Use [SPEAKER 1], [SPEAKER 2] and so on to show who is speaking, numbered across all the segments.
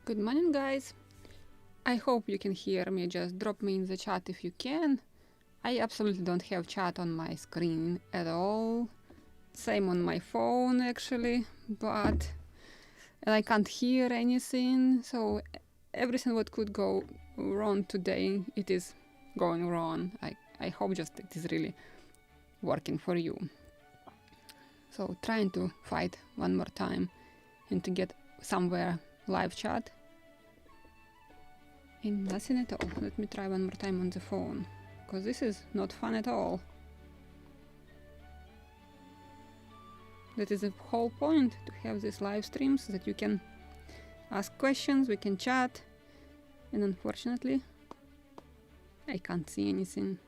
[SPEAKER 1] Good morning, guys. I hope you can hear me. Just drop me in the chat if you can. I absolutely don't have chat on my screen at all. Same on my phone actually, and I can't hear anything. So everything what could go wrong today, it is going wrong. I hope just it is really working for you. So trying to fight one more time and to get somewhere live chat. And nothing at all. Let me try one more time on the phone, because this is not fun at all. That is the whole point, to have these live streams so that you can ask questions, we can chat, and unfortunately I can't see anything.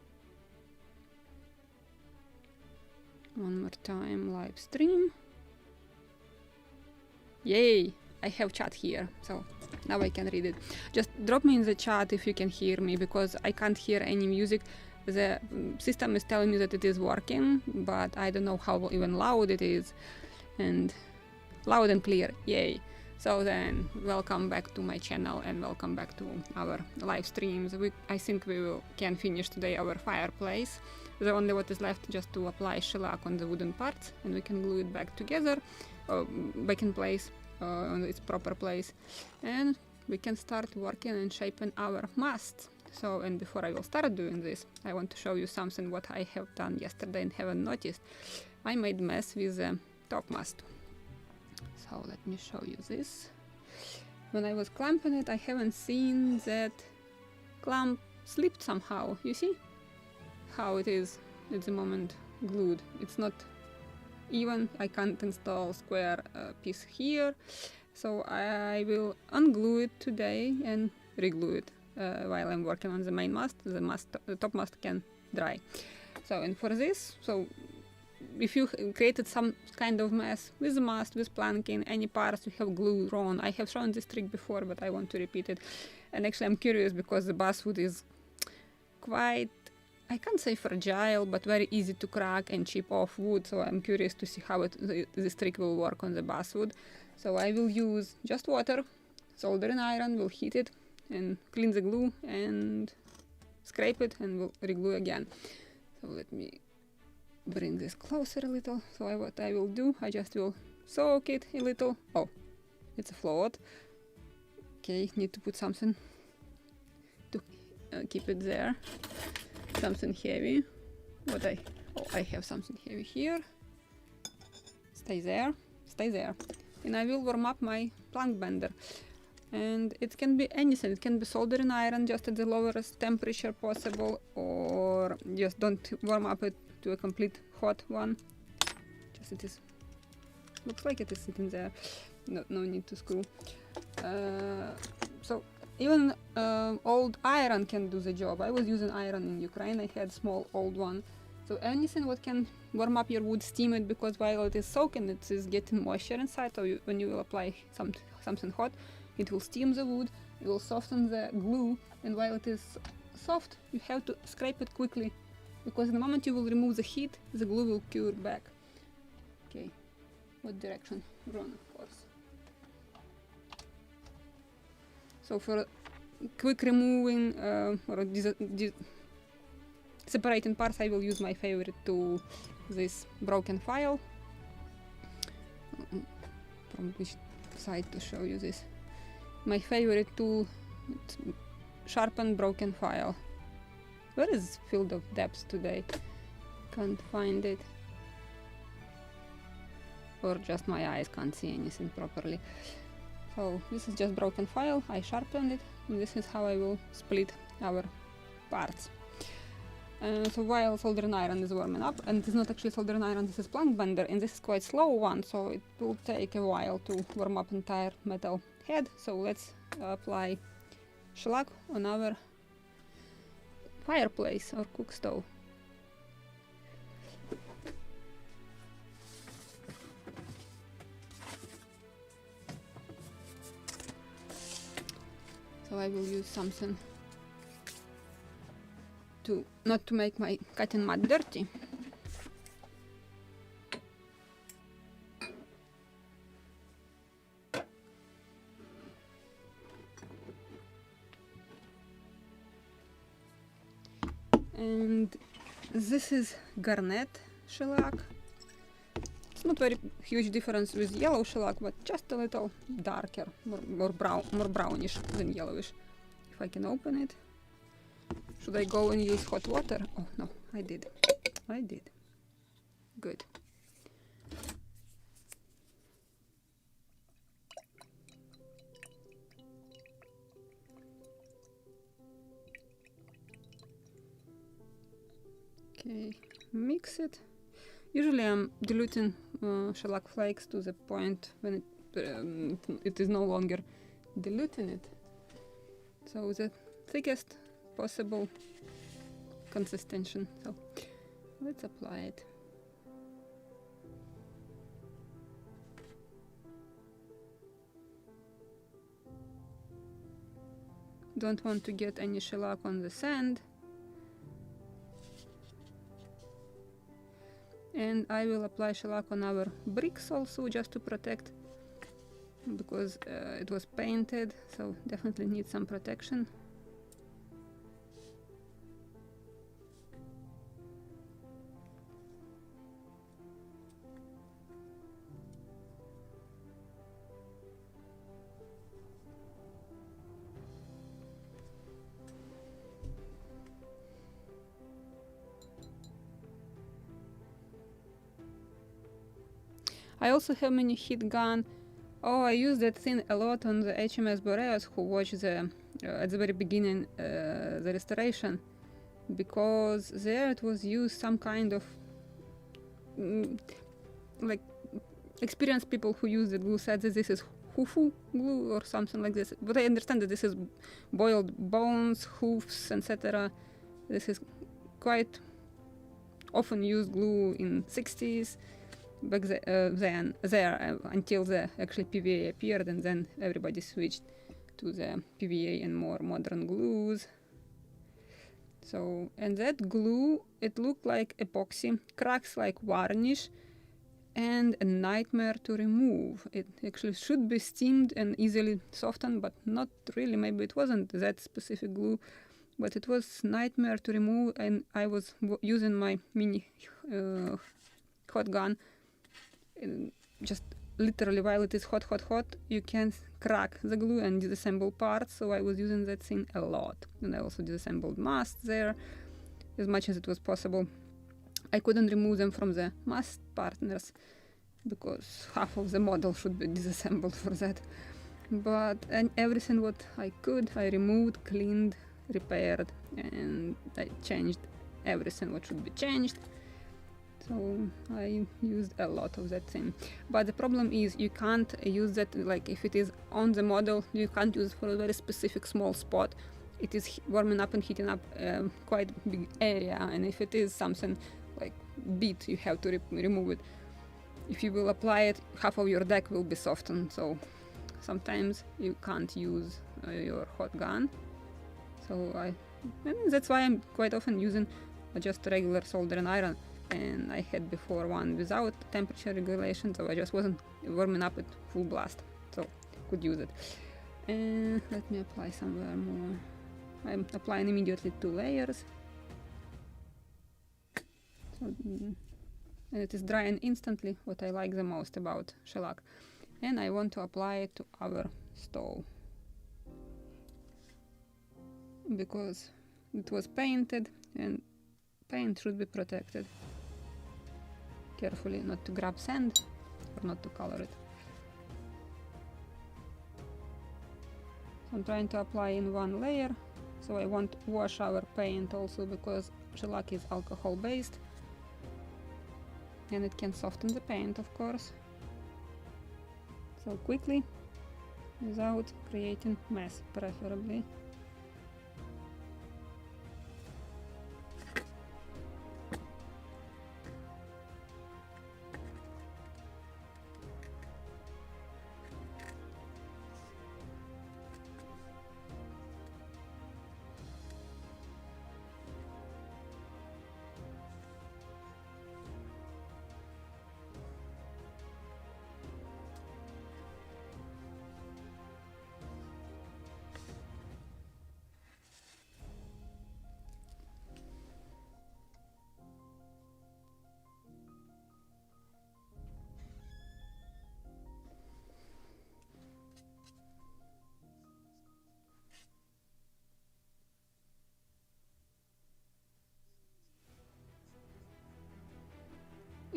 [SPEAKER 1] One more time, live stream. Yay! I have chat here, so now I can read it. Just drop me in the chat if you can hear me, because I can't hear any music. The system is telling me that it is working, but I don't know how even loud it is. And loud and clear, yay! So then, welcome back to my channel and welcome back to our live streams. I think we can finish today our fireplace. The only what is left just to apply shellac on the wooden parts, and we can glue it back together, back in place. On its proper place, and we can start working and shaping our mast. So, and before I will start doing this, I want to show you something what I have done yesterday and haven't noticed. I made mess with the topmast. So let me show you this. When I was clamping it, I haven't seen that clamp slipped somehow. You see how it is at the moment glued. It's not even. I can't install square piece here, so I will unglue it today and reglue it while I'm working on the main mast. The top mast can dry. So, and for this, so if you created some kind of mess with the mast, with planking, any parts you have glued wrong, I have shown this trick before, but I want to repeat it. And actually I'm curious because the basswood is quite, I can't say fragile, but very easy to crack and chip off wood, so I'm curious to see how this trick will work on the basswood. So I will use just water, soldering iron, will heat it and clean the glue and scrape it and we'll reglue again. So let me bring this closer a little. So what I will do, I just will soak it a little. Oh, it's a float. Okay, need to put something to keep it there. Something heavy. I have something heavy here. Stay there. And I will warm up my plank bender. And it can be anything. It can be soldering iron just at the lowest temperature possible, or just don't warm up it to a complete hot one. Just it is. Looks like it is sitting there. No need to screw. So even old iron can do the job. I was using iron in Ukraine. I had small old one. So anything what can warm up your wood, steam it, because while it is soaking, it is getting moisture inside. So when you will apply something hot, it will steam the wood, it will soften the glue, and while it is soft, you have to scrape it quickly, because the moment you will remove the heat, the glue will cure back. Okay, what direction? Run, of course. So for quick removing or separating parts, I will use my favorite tool, this broken file. From which side to show you this? My favorite tool, sharpen broken file. Where is field of depth today? Can't find it. Or just my eyes can't see anything properly. So this is just broken file, I sharpened it, and this is how I will split our parts. So while soldering iron is warming up, and it's not actually soldering iron, this is plank bender, and this is quite slow one, so it will take a while to warm up entire metal head. So let's apply shellac on our fireplace or cook stove. So I will use something not to make my cutting mat dirty. And this is garnet shellac. It's not very huge difference with yellow shellac, but just a little darker, more brownish than yellowish. If I can open it. Should I go and use hot water? Oh no, I did. Good. Okay, mix it. Usually I'm diluting shellac flakes to the point when it is no longer diluting it. So the thickest possible consistency. So let's apply it. Don't want to get any shellac on the sand. And I will apply shellac on our bricks also, just to protect, because it was painted, so definitely needs some protection. I also have mini heat gun. Oh, I used that thing a lot on the HMS Boreas, who watched the at the very beginning the restoration, because there it was used some kind of like experienced people who use the glue said that this is hoofu glue or something like this. But I understand that this is boiled bones, hoofs, etc. This is quite often used glue in 60s. Back then until the actually PVA appeared, and then everybody switched to the PVA and more modern glues. So, and that glue, it looked like epoxy, cracks like varnish, and a nightmare to remove. It actually should be steamed and easily softened, but not really. Maybe it wasn't that specific glue, but it was nightmare to remove. And I was using my mini hot gun. Just literally while it is hot, you can crack the glue and disassemble parts, so I was using that thing a lot. And I also disassembled MAST there as much as it was possible. I couldn't remove them from the MAST partners because half of the model should be disassembled for that. But and everything what I could, I removed, cleaned, repaired, and I changed everything what should be changed. So I used a lot of that thing. But the problem is you can't use that, like if it is on the model, you can't use it for a very specific small spot. It is warming up and heating up quite big area, and if it is something like bead, you have to remove it. If you will apply it, half of your deck will be softened, so sometimes you can't use your hot gun. So I mean, that's why I'm quite often using just regular solder and iron. And I had before one without temperature regulation, so I just wasn't warming up at full blast, so could use it. And let me apply somewhere more. I'm applying immediately 2 layers. So, and it is drying instantly, what I like the most about shellac. And I want to apply it to our stove, because it was painted and paint should be protected. Carefully not to grab sand or not to color it. So I'm trying to apply in 1 layer, so I won't wash our paint also, because shellac is alcohol based and it can soften the paint, of course. So quickly, without creating mess, preferably.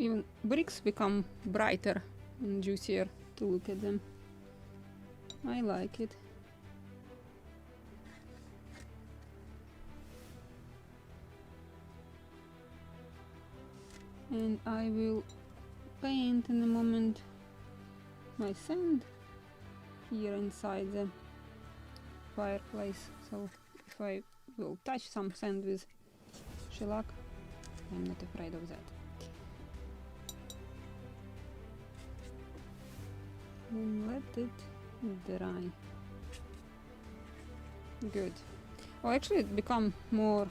[SPEAKER 1] even bricks become brighter and juicier to look at them. I like it. And I will paint in a moment my sand here inside the fireplace. So if I will touch some sand with shellac, I'm not afraid of that. And let it dry. Good. Oh, actually it become more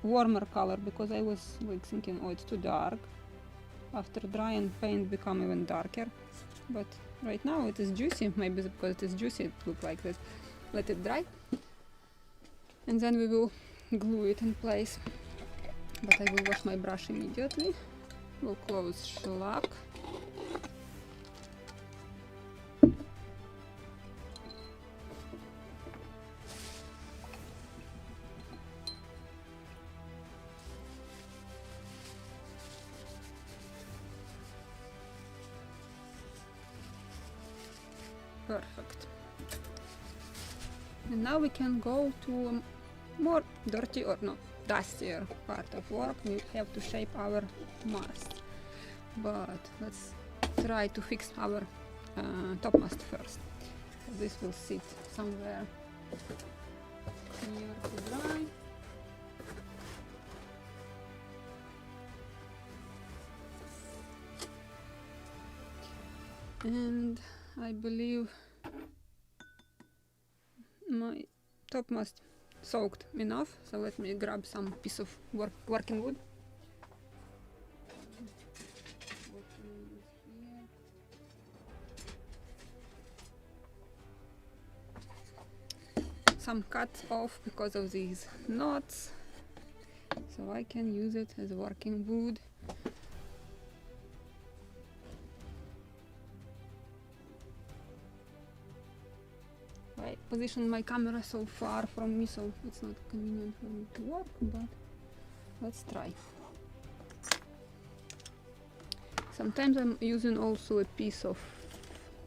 [SPEAKER 1] warmer color because I was like thinking, oh, it's too dark. After drying, paint become even darker. But right now it is juicy. Maybe because it is juicy it look like that. Let it dry. And then we will glue it in place. But I will wash my brush immediately. We'll close shellac. Perfect. And now we can go to a more dirty or no, dustier part of work. We have to shape our mast. But let's try to fix our topmast first. So this will sit somewhere here to dry. And I believe my topmast soaked enough, so let me grab some piece of working wood. Some cut off because of these knots, so I can use it as working wood. I positioned my camera so far from me, so it's not convenient for me to work, but let's try. Sometimes I'm using also a piece of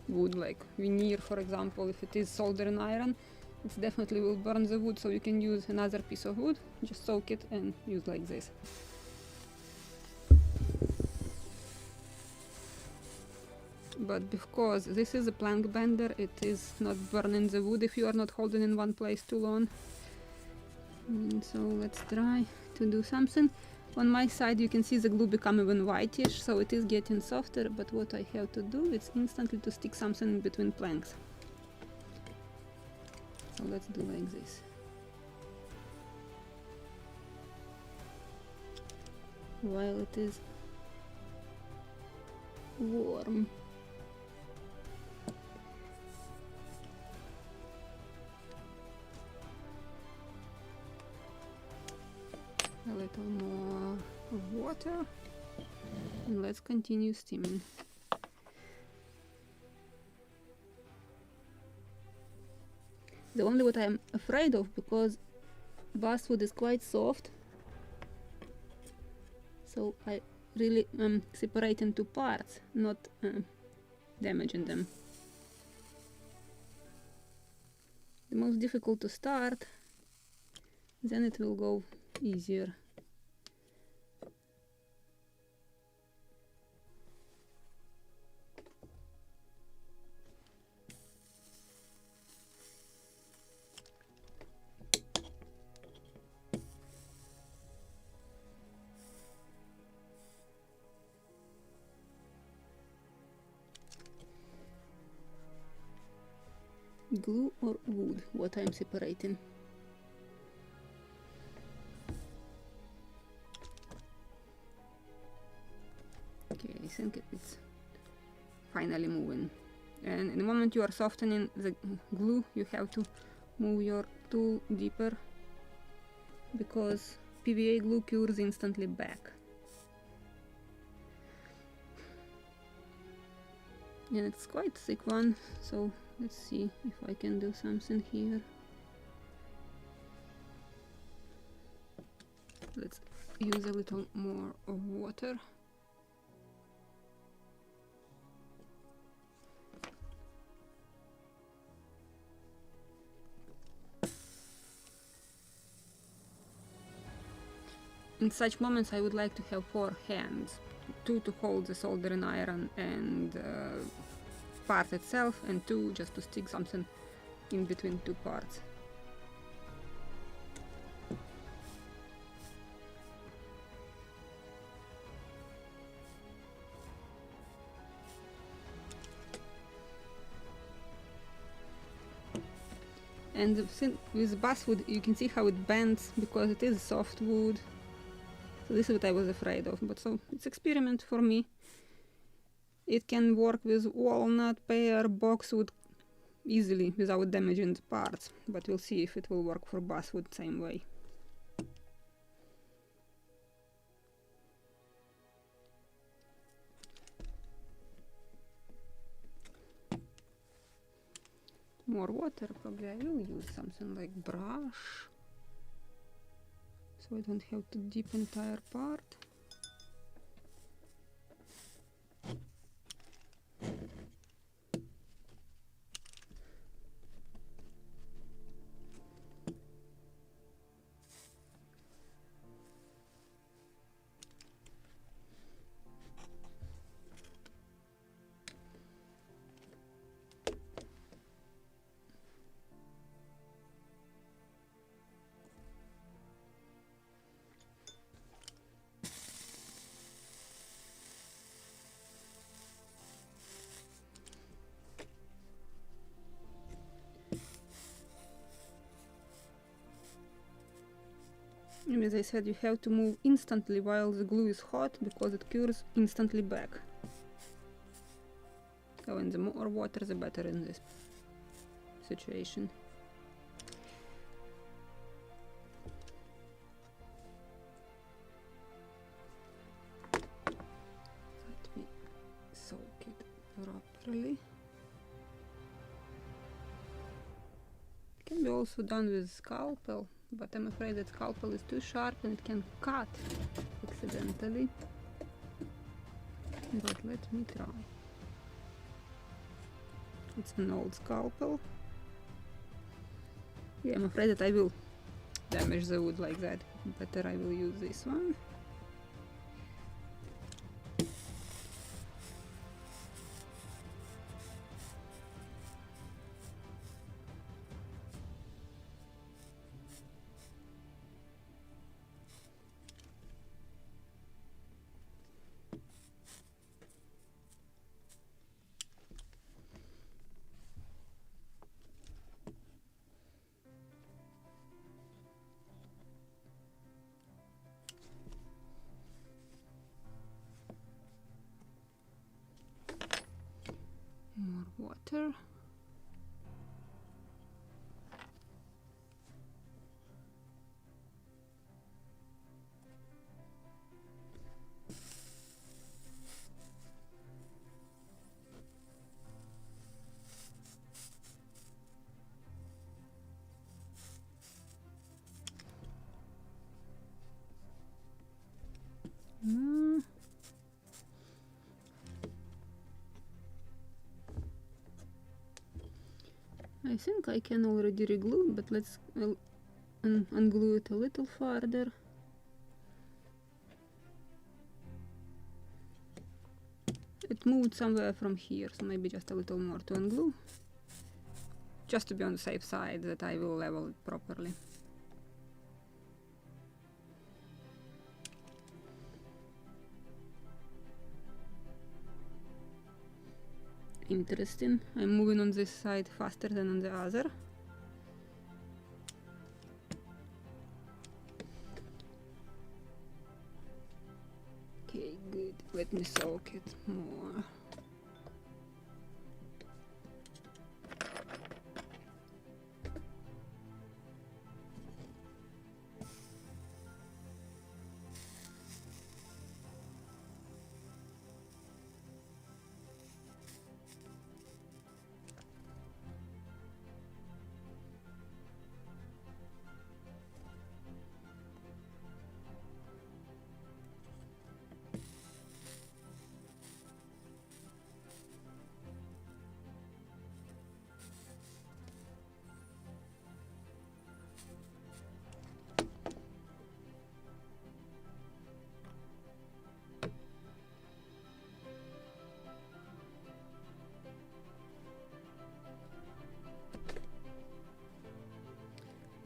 [SPEAKER 1] wood, like veneer, for example. If it is soldering iron, it definitely will burn the wood, so you can use another piece of wood, just soak it and use like this. But because this is a plank bender, it is not burning the wood if you are not holding in one place too long. And so let's try to do something. On my side you can see the glue become even whitish, so it is getting softer, but what I have to do is instantly to stick something in between planks. So let's do like this. While it is warm. A little more of water, and let's continue steaming. The only what I'm afraid of, because basswood is quite soft, so I really separate into parts, not damaging them. The most difficult to start, then it will go easier. Glue or wood, what I'm separating. Okay, I think it's finally moving. And in the moment you are softening the glue, you have to move your tool deeper, because PVA glue cures instantly back. And it's quite thick one, so let's see if I can do something here. Let's use a little more of water. in such moments I would like to have 4 hands, 2 to hold the soldering iron and part itself, and 2 just to stick something in between 2 parts. And with basswood you can see how it bends because it is soft wood. So this is what I was afraid of, but so it's experiment for me. It can work with walnut, pear, boxwood easily without damaging the parts, but we'll see if it will work for basswood same way. More water, probably I will use something like brush, so I don't have to dip entire part. And as I said, you have to move instantly while the glue is hot because it cures instantly back. So, and the more water the better in this situation. Let me soak it properly. It can be also done with scalpel, but I'm afraid that scalpel is too sharp and it can cut accidentally. But let me try. It's an old scalpel. Yeah, I'm afraid that I will damage the wood like that. Better I will use this one. More water. I think I can already reglue, but let's unglue it a little further. It moved somewhere from here, so maybe just a little more to unglue. Just to be on the safe side that I will level it properly. Interesting. I'm moving on this side faster than on the other. Okay, good. Let me soak it more.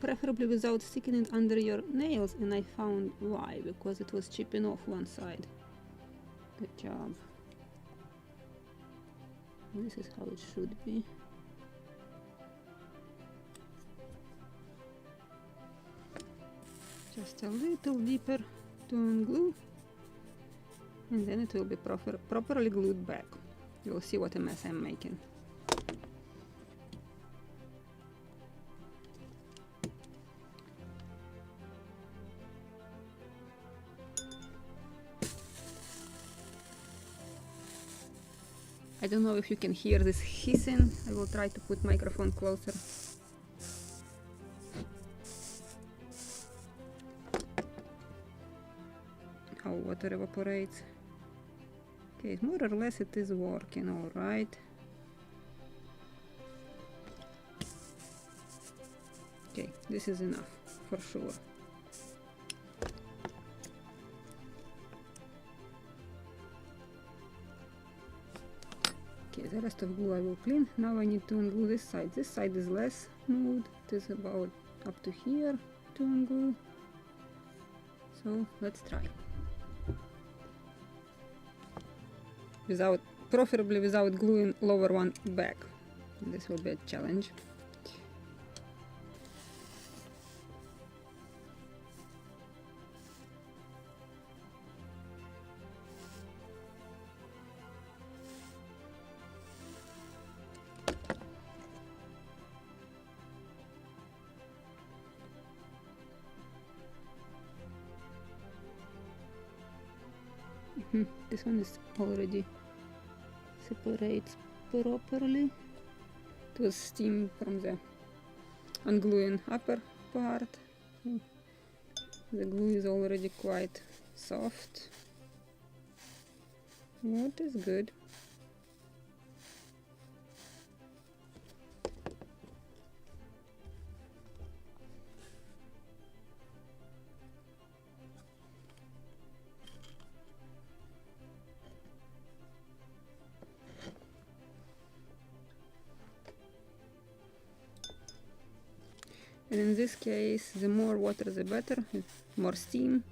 [SPEAKER 1] preferably without sticking it under your nails, and I found why, because it was chipping off one side. Good job. This is how it should be. Just a little deeper to unglue, and then it will be properly glued back. You'll see what a mess I'm making. I don't know if you can hear this hissing. I will try to put microphone closer. How water evaporates. Okay, more or less it is working all right. Okay, this is enough for sure. Okay, the rest of glue I will clean. Now I need to unglue this side. This side is less smooth. It is about up to here to unglue. So let's try. Preferably without gluing lower one back. This will be a challenge. This one is already separates properly. It was steam from the ungluing upper part. The glue is already quite soft. What is good. And in this case, the more water the better, more steam.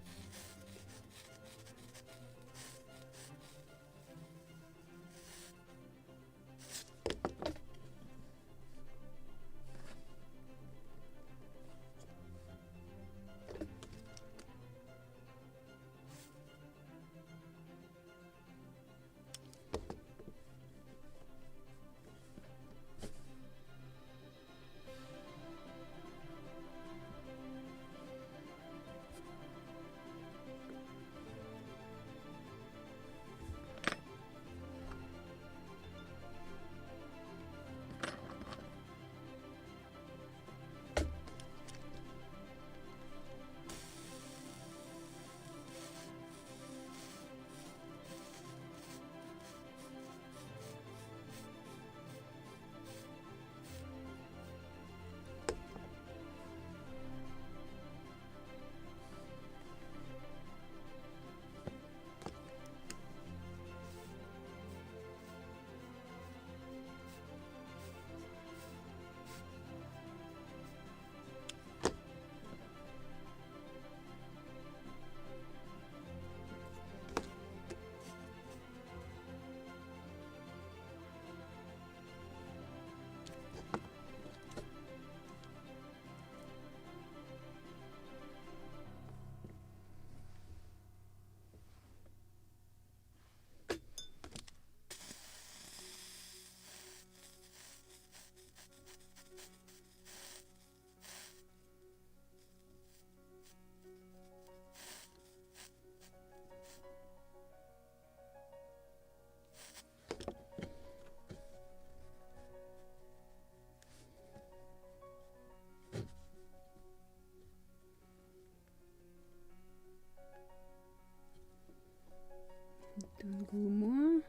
[SPEAKER 1] Don't glue more.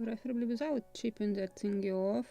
[SPEAKER 1] Preferably without chipping that thingy off.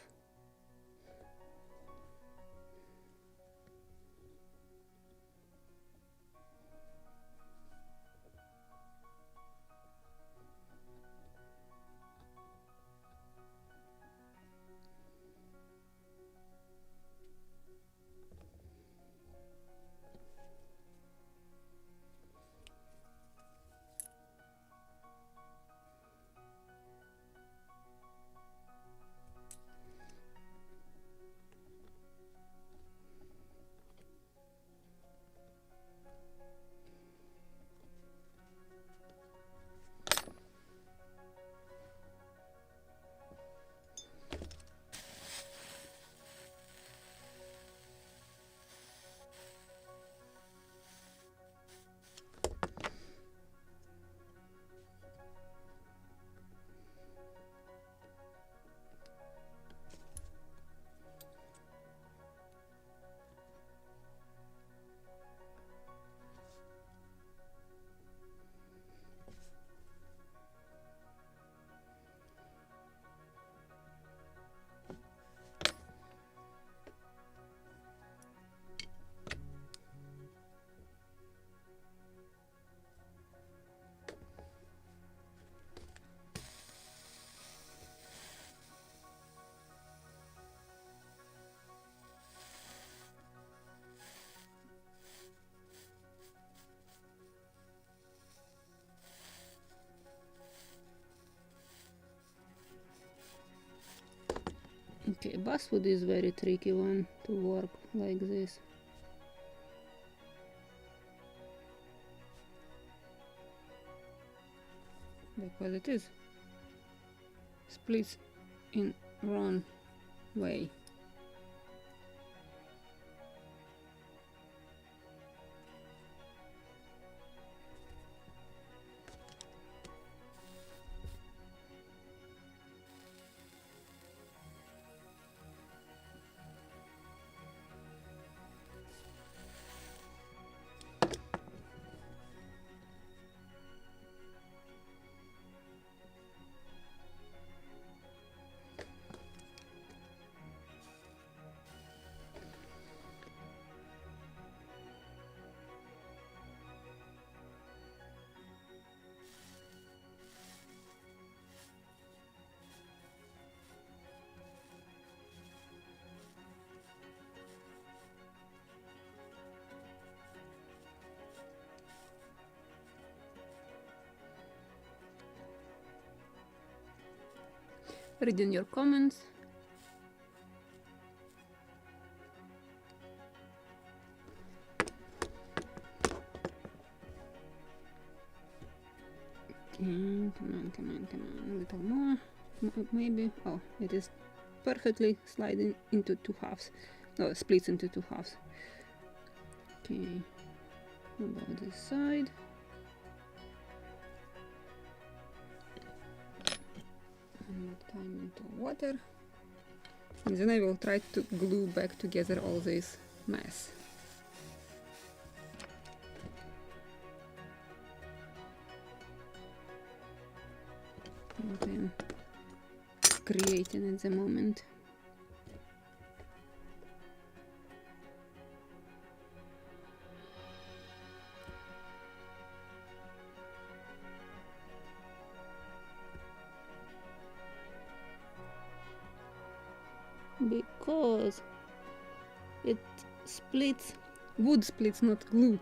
[SPEAKER 1] Okay, basswood is very tricky one to work like this. Because it is splits in wrong way. Reading your comments. Come on, a little more, maybe. Oh, it is perfectly sliding into two halves. No, splits into two halves. Okay, what about this side? One more time into water. And then I will try to glue back together all this mess. What I'm creating at the moment. Because it splits, wood splits, not glue.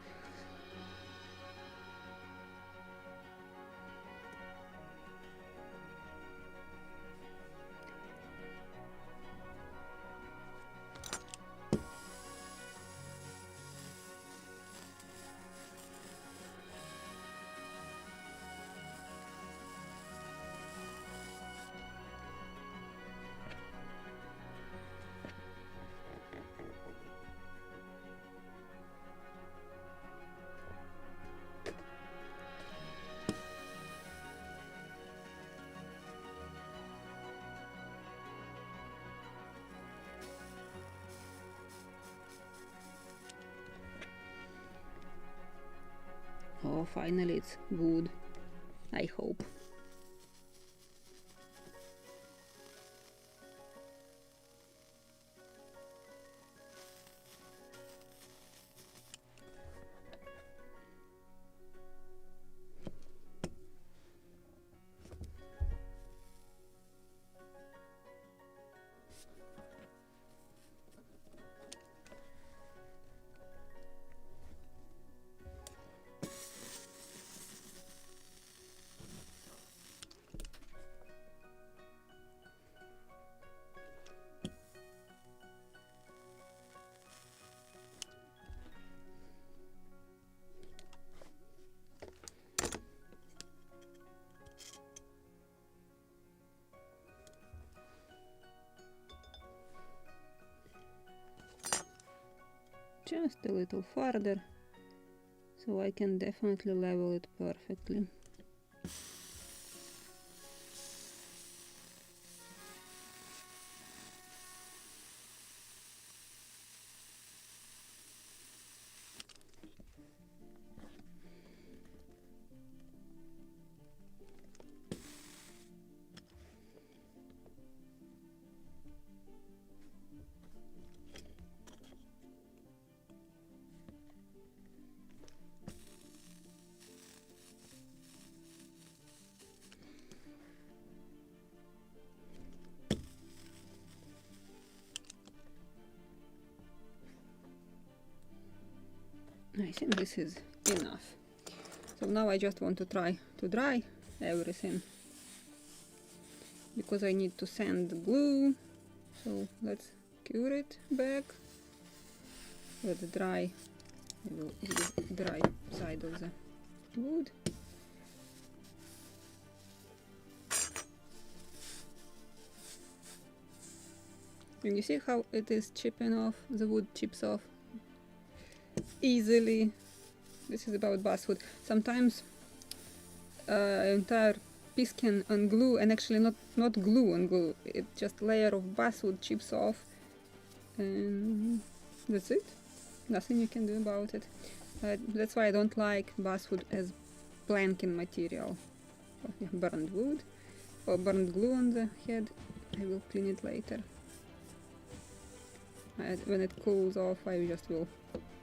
[SPEAKER 1] Oh, finally it's good, I hope. Just a little further, so I can definitely level it perfectly. I think this is enough. So now I just want to try to dry everything, because I need to sand glue, So let's cure it back. Let's dry. I will use dry side of the wood. And you see how it is chipping off, the wood chips off easily. This is about basswood. Sometimes entire piece can unglue, and actually not glue on glue. It just layer of basswood chips off, and that's it. Nothing you can do about it. That's why I don't like basswood as planking material. Burned wood or burned glue on the head. I will clean it later. When it cools off, I just will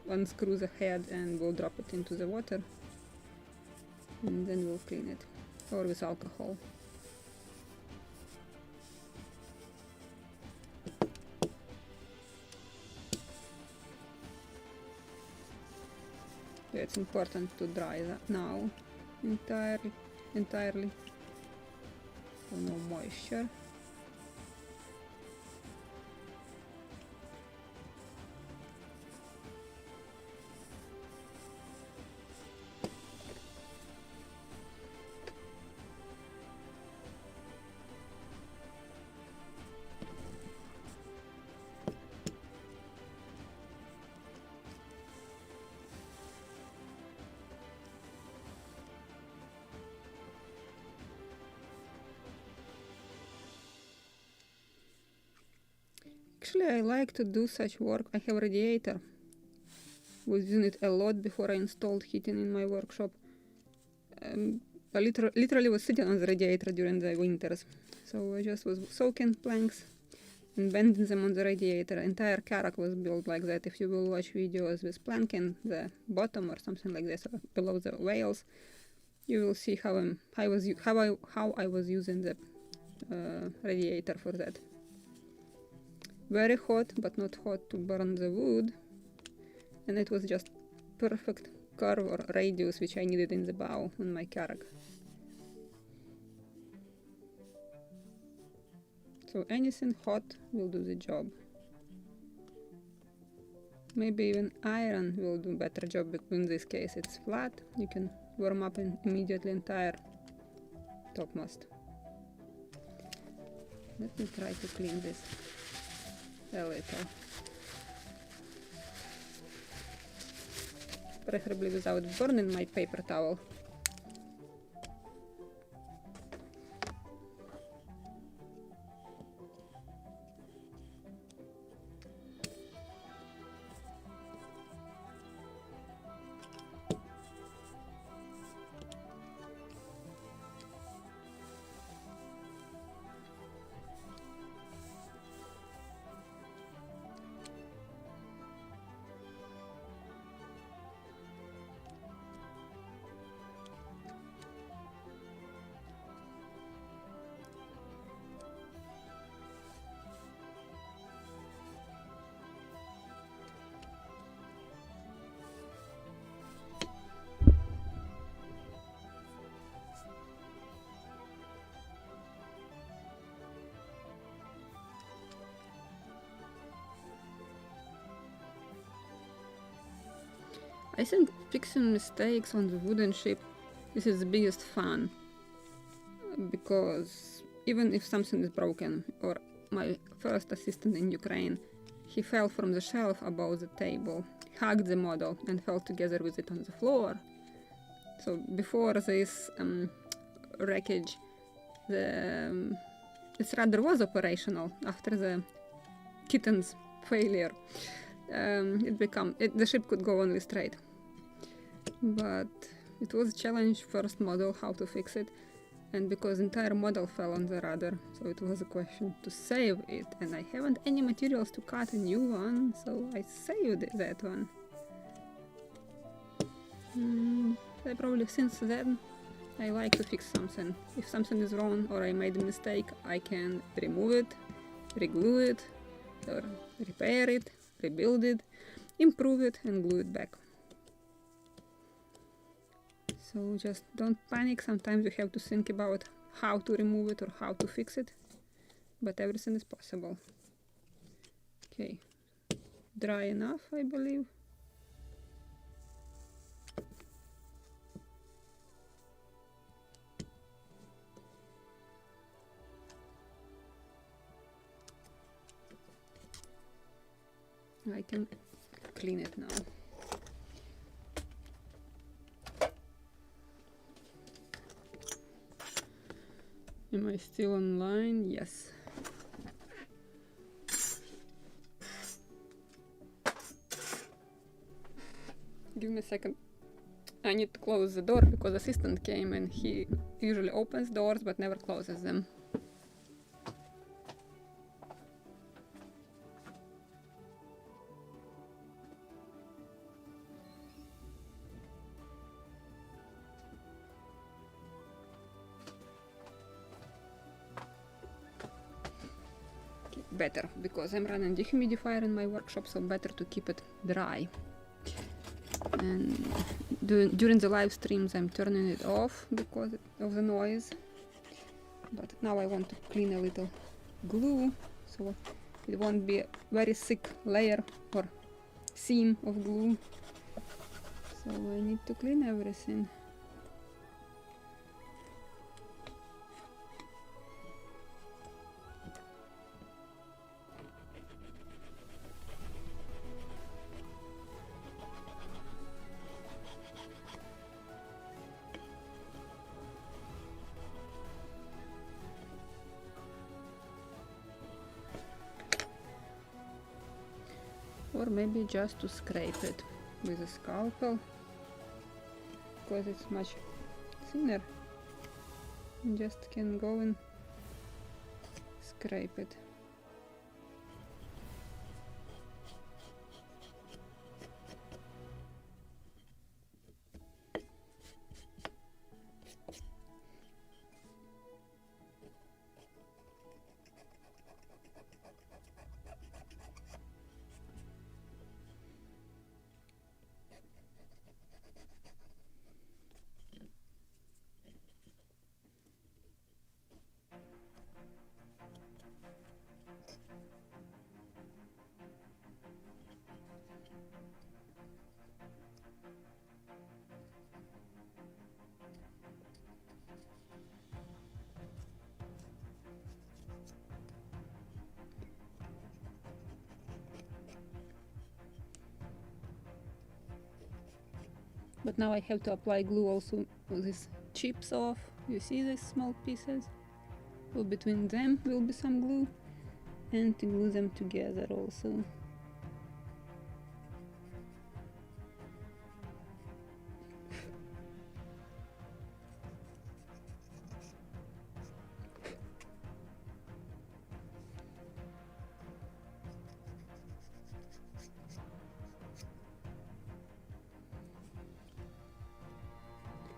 [SPEAKER 1] unscrew the head and we'll drop it into the water, and then we'll clean it, or with alcohol. It's important to dry that now entirely, so no moisture. Actually, I like to do such work. I have a radiator. Was using it a lot before I installed heating in my workshop. I literally was sitting on the radiator during the winters. So I just was soaking planks and bending them on the radiator. Entire kayak was built like that. If you will watch videos with planking the bottom or something like this, or below the whales, you will see how I was using the radiator for that. Very hot, but not hot to burn the wood, and it was just perfect curve or radius which I needed in the bow on my kayak. So anything hot will do the job. Maybe even iron will do a better job, because in this case it's flat. You can warm up immediately entire topmast. Let me try to clean this a little. Preferably without burning my paper towel. I think fixing mistakes on the wooden ship, this is the biggest fun, because even if something is broken, or my first assistant in Ukraine, he fell from the shelf above the table, hugged the model and fell together with it on the floor. So before this wreckage, this rudder was operational. After the kitten's failure, the ship could go only straight. But it was a challenge, first model, how to fix it, and because entire model fell on the rudder, so it was a question to save it, and I haven't any materials to cut a new one, so I saved that one. I probably since then I like to fix something. If something is wrong or I made a mistake, I can remove it, re-glue it, or repair it, rebuild it, improve it, and glue it back. So just don't panic. Sometimes you have to think about how to remove it or how to fix it, but everything is possible. Okay, dry enough, I believe. I can clean it now. Am I still online? Yes. Give me a second. I need to close the door because the assistant came and he usually opens doors but never closes them. Better because I'm running dehumidifier in my workshop, so better to keep it dry. And during the live streams I'm turning it off because of the noise, but now I want to clean a little glue so it won't be a very thick layer or seam of glue, so I need to clean everything. Or maybe just to scrape it with a scalpel because it's much thinner. You just can go and scrape it. But now I have to apply glue also with these chips off. You see these small pieces? Well, between them will be some glue, and to glue them together also.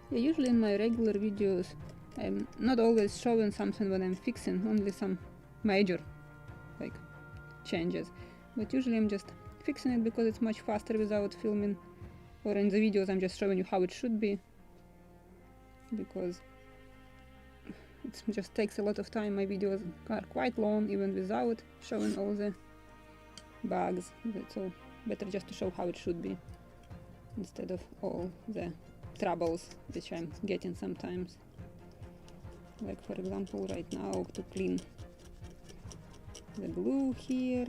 [SPEAKER 1] Yeah, usually in my regular videos I'm not always showing something when I'm fixing, only some major like changes, but usually I'm just fixing it because it's much faster without filming, or in the videos I'm just showing you how it should be, because it just takes a lot of time. My videos are quite long even without showing all the bugs, so better just to show how it should be instead of all the troubles which I'm getting sometimes. Like for example right now to clean the glue here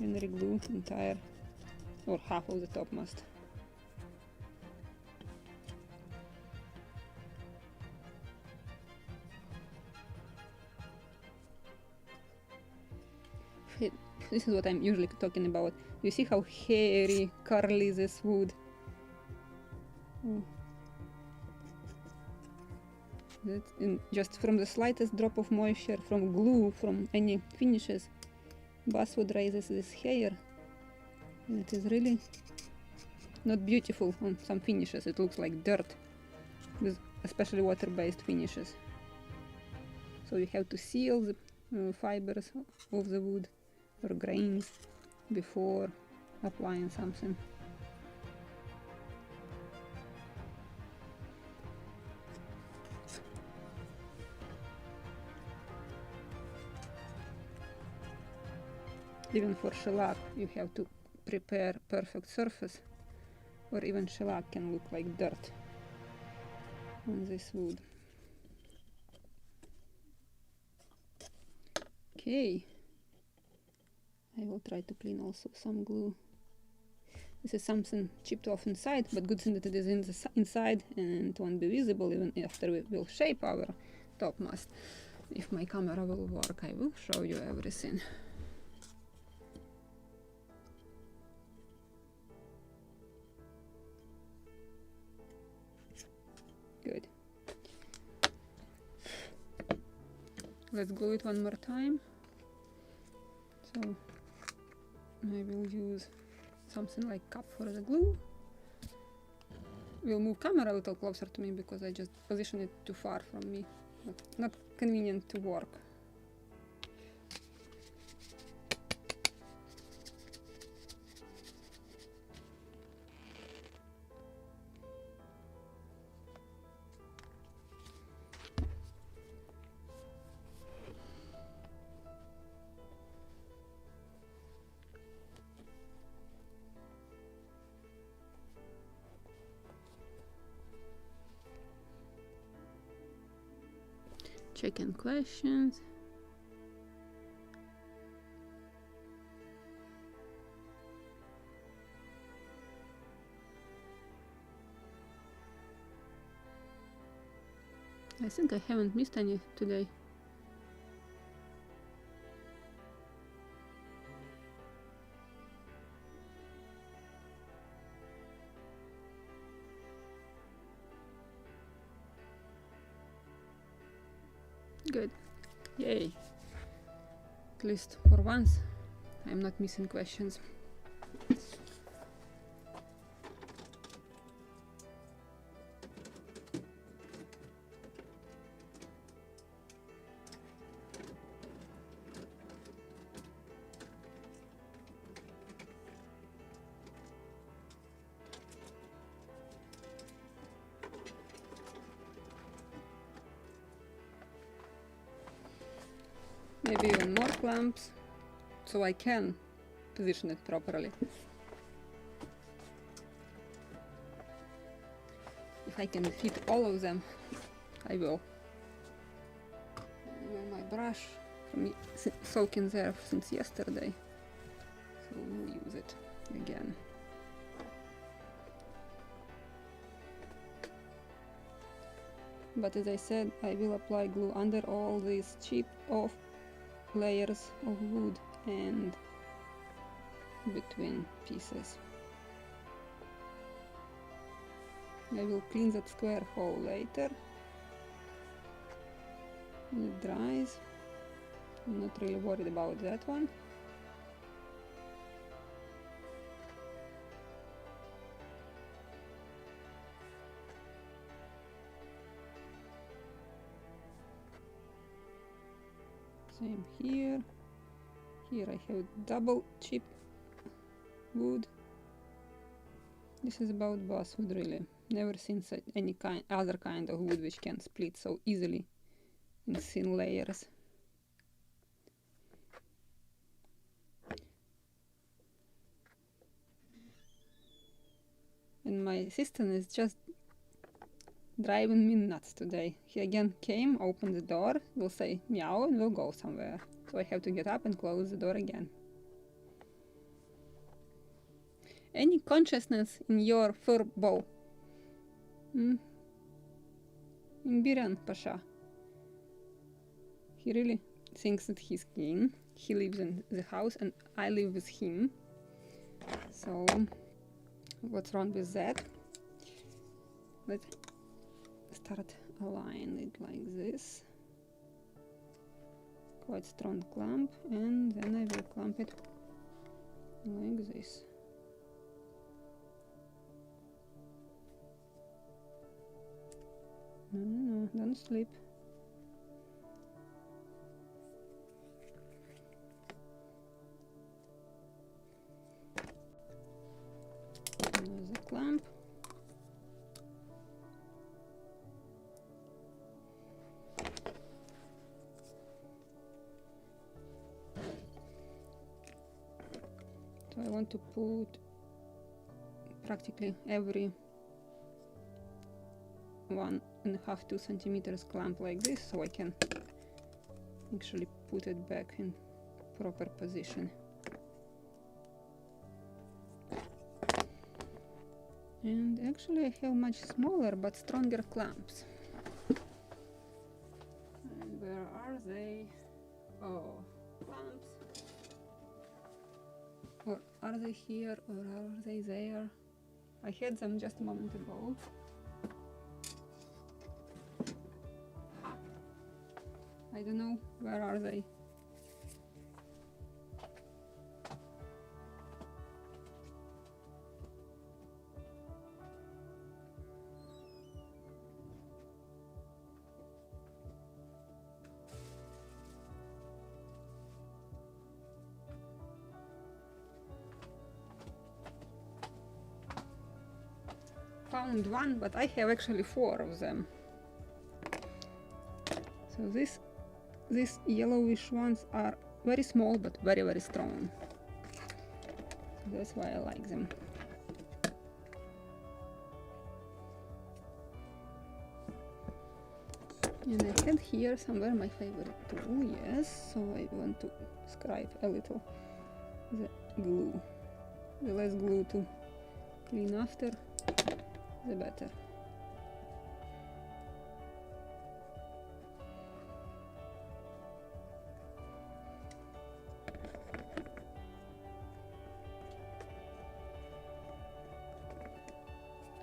[SPEAKER 1] and re-glue entire or half of the topmast. This is what I'm usually talking about. You see how hairy, curly this wood? Just from the slightest drop of moisture from glue, from any finishes, basswood raises this hair, and it is really not beautiful on some finishes. It looks like dirt, with especially water-based finishes. So you have to seal the fibers of the wood or grains before applying something. even for shellac you have to prepare perfect surface, or even shellac can look like dirt on this wood. Okay, I will try to clean also some glue. This is something chipped off inside, but good thing that it is in the inside and it won't be visible even after we will shape our top mast. If my camera will work, I will show you everything. Good. Let's glue it one more time. So I will use something like cup for the glue. We'll move camera a little closer to me because I just positioned it too far from me. Not convenient to work. Checking questions. I think I haven't missed any today. Good. Yay. At least for once I'm not missing questions. Maybe even more clamps, so I can position it properly. If I can fit all of them, I will. My brush from soaking there since yesterday, so we'll use it again. But as I said, I will apply glue under all these chipped off layers of wood and between pieces. I will clean that square hole later when it dries. I'm not really worried about that one. Same here. Here I have double chip wood. This is about basswood really. Never seen any other kind of wood which can split so easily in thin layers. And my assistant is just driving me nuts today. He again came, opened the door, will say meow and will go somewhere. So I have to get up and close the door again. Any consciousness in your fur bow? In Biran Pasha. He really thinks that he's king. He lives in the house and I live with him. So what's wrong with that? Let's start align it like this. Quite strong clamp, and then I will clamp it like this. No, don't slip. Another clamp. I want to put practically every 1.5–2 centimeters clamp like this, so I can actually put it back in proper position. And actually I have much smaller but stronger clamps. And where are they? Oh, clamps. Or are they here, or are they there? I had them just a moment ago. I don't know, where are they? Found one, but I have actually 4 of them. So these yellowish ones are very small but very, very strong. So that's why I like them. And I had here somewhere my favorite tool, yes, so I want to scrape a little the glue. The less glue to clean after, the better.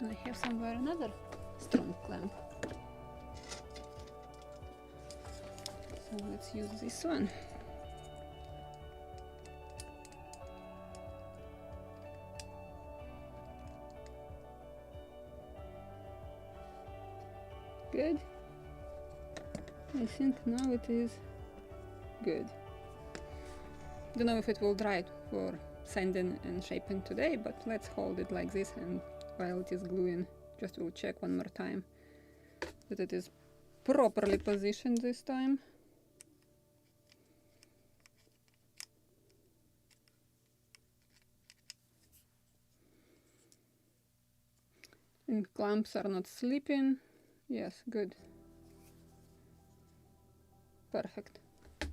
[SPEAKER 1] I have somewhere another strong clamp. So let's use this one. Good. I think now it is good. Don't know if it will dry for sanding and shaping today, but let's hold it like this, and while it is gluing, just we'll check one more time that it is properly positioned this time. And clamps are not slipping. Yes, good. Perfect.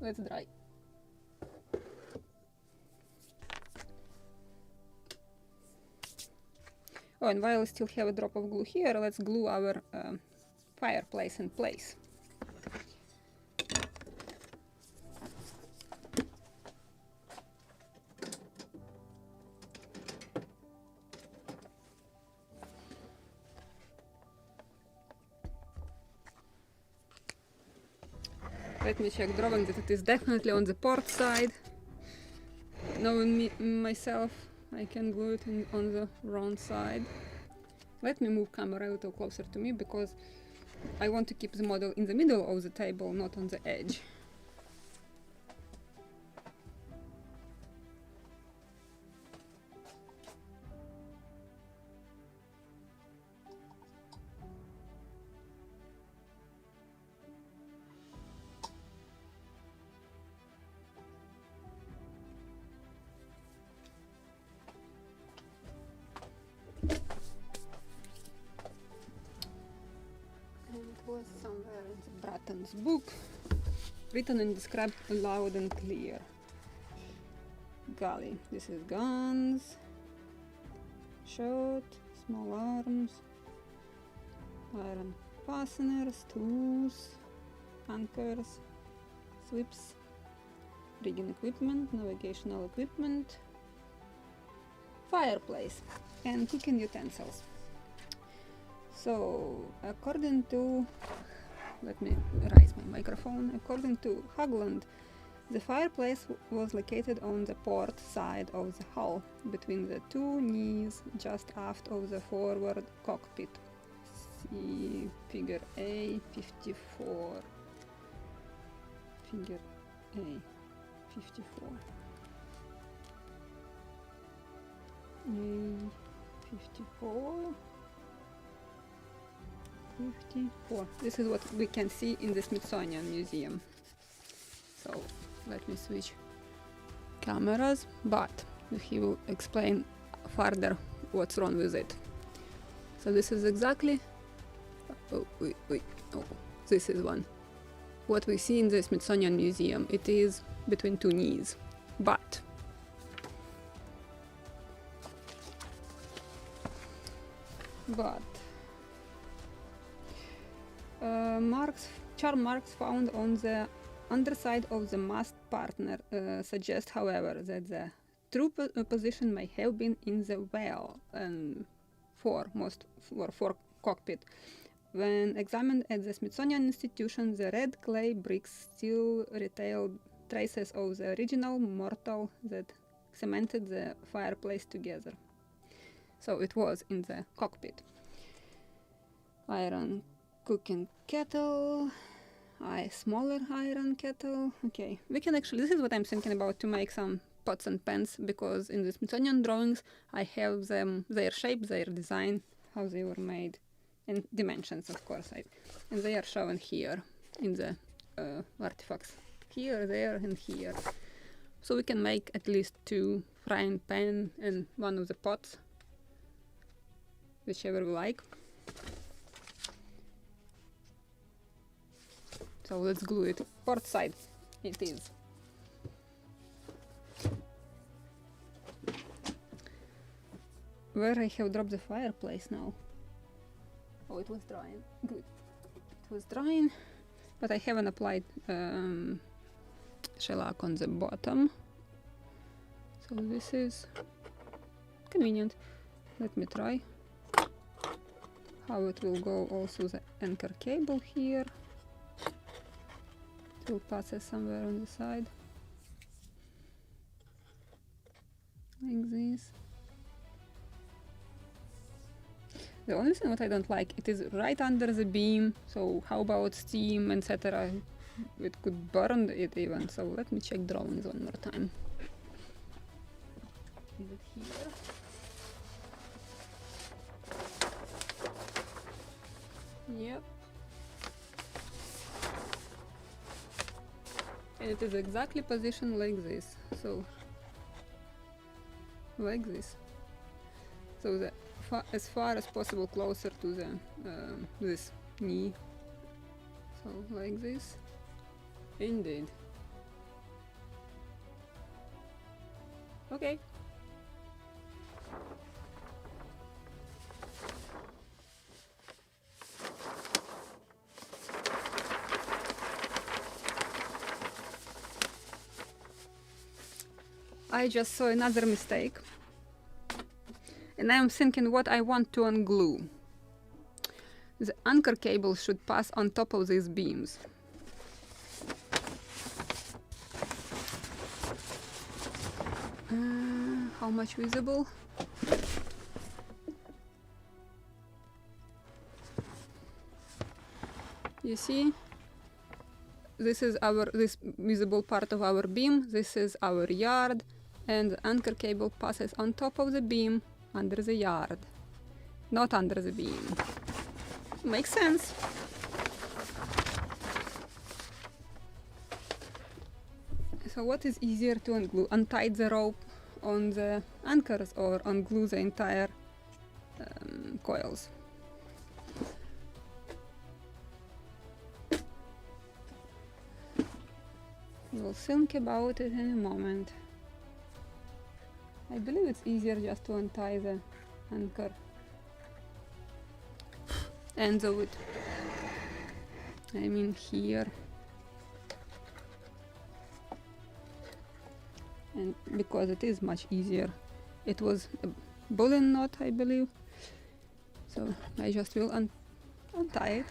[SPEAKER 1] Let's dry. Oh, and while I still have a drop of glue here, let's glue our fireplace in place. Let me check drawing that it is definitely on the port side. Knowing me, myself, I can glue it on the wrong side. Let me move camera a little closer to me because I want to keep the model in the middle of the table, not on the edge. Was somewhere in the Bratten's book, written and described loud and clear. Galley. This is guns, shot, small arms, iron fasteners, tools, anchors, sweeps, rigging equipment, navigational equipment, fireplace, and cooking utensils. So, according to, let me raise my microphone, according to Haglund, the fireplace was located on the port side of the hull, between the 2 knees just aft of the forward cockpit. See figure A54. Figure A54. A54. 54. This is what we can see in the Smithsonian Museum. So let me switch cameras, but He will explain further what's wrong with it. So this is exactly, this is one. What we see in the Smithsonian Museum, it is between two knees, but charm marks found on the underside of the mast partner suggest, however, that the true position may have been in the well and fore cockpit. When examined at the Smithsonian Institution, the red clay bricks still retailed traces of the original mortar that cemented the fireplace together. So it was in the cockpit. Iron cooking kettle, smaller iron kettle. Okay, we can actually, this is what I'm thinking about, to make some pots and pans, because in the Smithsonian drawings I have them, their shape, their design, how they were made, and dimensions, of course, and they are shown here in the artifacts. Here, there, and here. So we can make at least 2 frying pan and one of the pots, whichever we like. So let's glue it. Port side it is. Where I have dropped the fireplace now. Oh, it was drying. Good. It was drying, but I haven't applied shellac on the bottom. So this is convenient. Let me try how it will go. Also the anchor cable here. It will pass it somewhere on the side. Like this. The only thing what I don't like, it is right under the beam, so how about steam, etc. It could burn it even, so let me check drawings one more time. Is it here? Yep. And it is exactly positioned like this, so like this. So the as far as possible closer to the this knee. So like this. Indeed. Okay. I just saw another mistake. And I am thinking what I want to unglue. The anchor cable should pass on top of these beams. How much visible? You see? This is this visible part of our beam. This is our yard, and the anchor cable passes on top of the beam, under the yard, not under the beam. Makes sense. So what is easier to unglue? Untie the rope on the anchors or unglue the entire coils? We'll think about it in a moment. I believe it's easier just to untie the anchor ends of it. I mean here. And because it is much easier. It was a bowline knot, I believe. So I just will untie it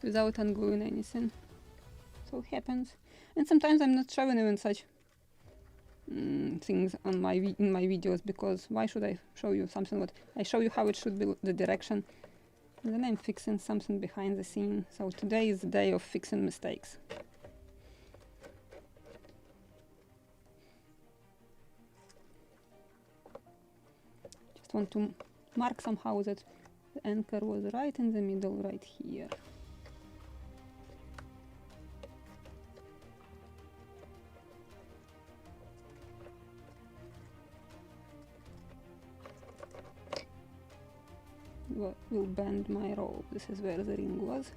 [SPEAKER 1] without ungluing anything. So it happens. And sometimes I'm not showing even such things on in my videos, because why should I show you something what I show you how it should be, the direction, and then I'm fixing something behind the scene. So today is the day of fixing mistakes. Just want to mark somehow that the anchor was right in the middle, right here. will bend my rope. This is where the ring was.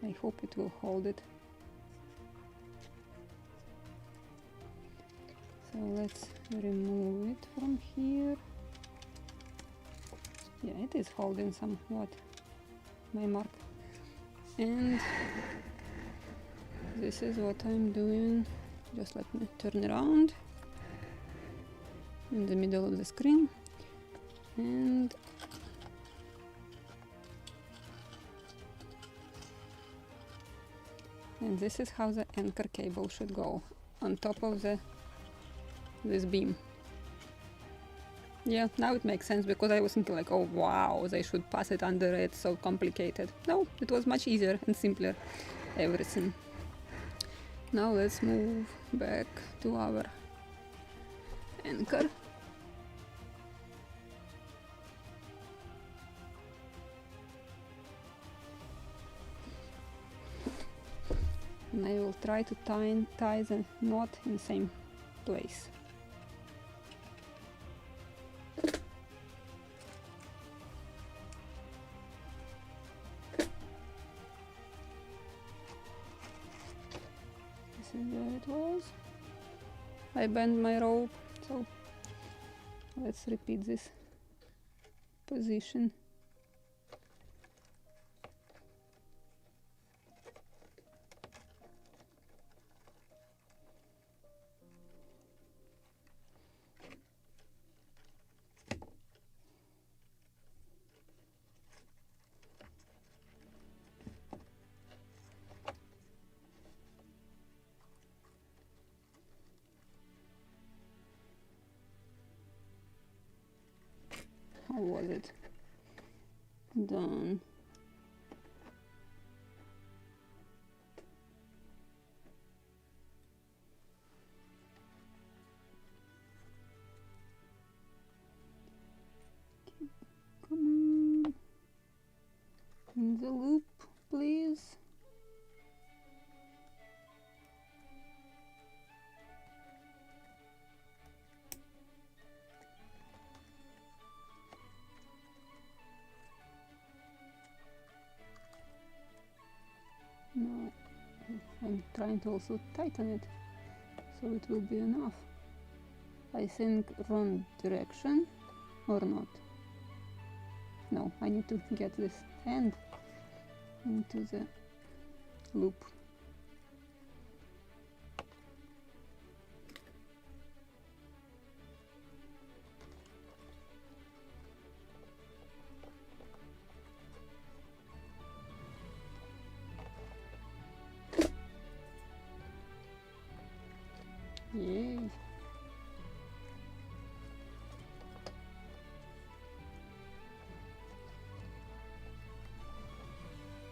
[SPEAKER 1] I hope it will hold it. So let's remove it from here. Yeah, it is holding somewhat my mark. And this is what I'm doing. Just let me turn around in the middle of the screen. And this is how the anchor cable should go on top of this beam. Yeah, now it makes sense, because I was thinking like, oh wow, they should pass it under it, so complicated. No, it was much easier and simpler, everything. Now let's move back to our anchor. And I will try to tie the knot in the same place. This is where it was. I bent my rope, so let's repeat this position. How was it done? Come on. In the loop, please. No, I'm trying to also tighten it so it will be enough. I think wrong direction, or not? No, I need to get this end into the loop. Yay!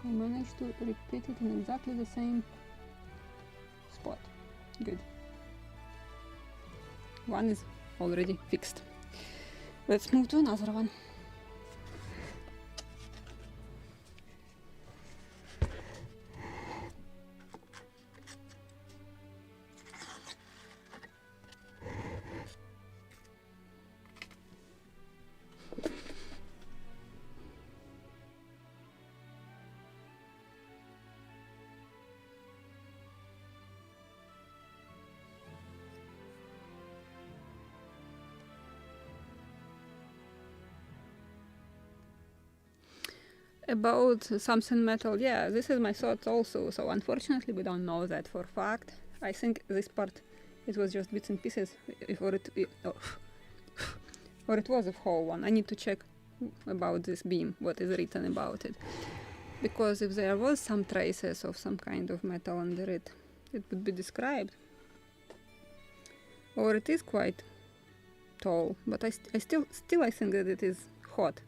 [SPEAKER 1] I managed to repeat it in exactly the same spot. Good. One is already fixed. Let's move to another one. About something metal, yeah, this is my thoughts also, so unfortunately we don't know that for a fact. I think this part, it was just bits and pieces, or it was a whole one. I need to check about this beam, what is written about it. Because if there was some traces of some kind of metal under it, it would be described. Or it is quite tall, but I still I think that it is hot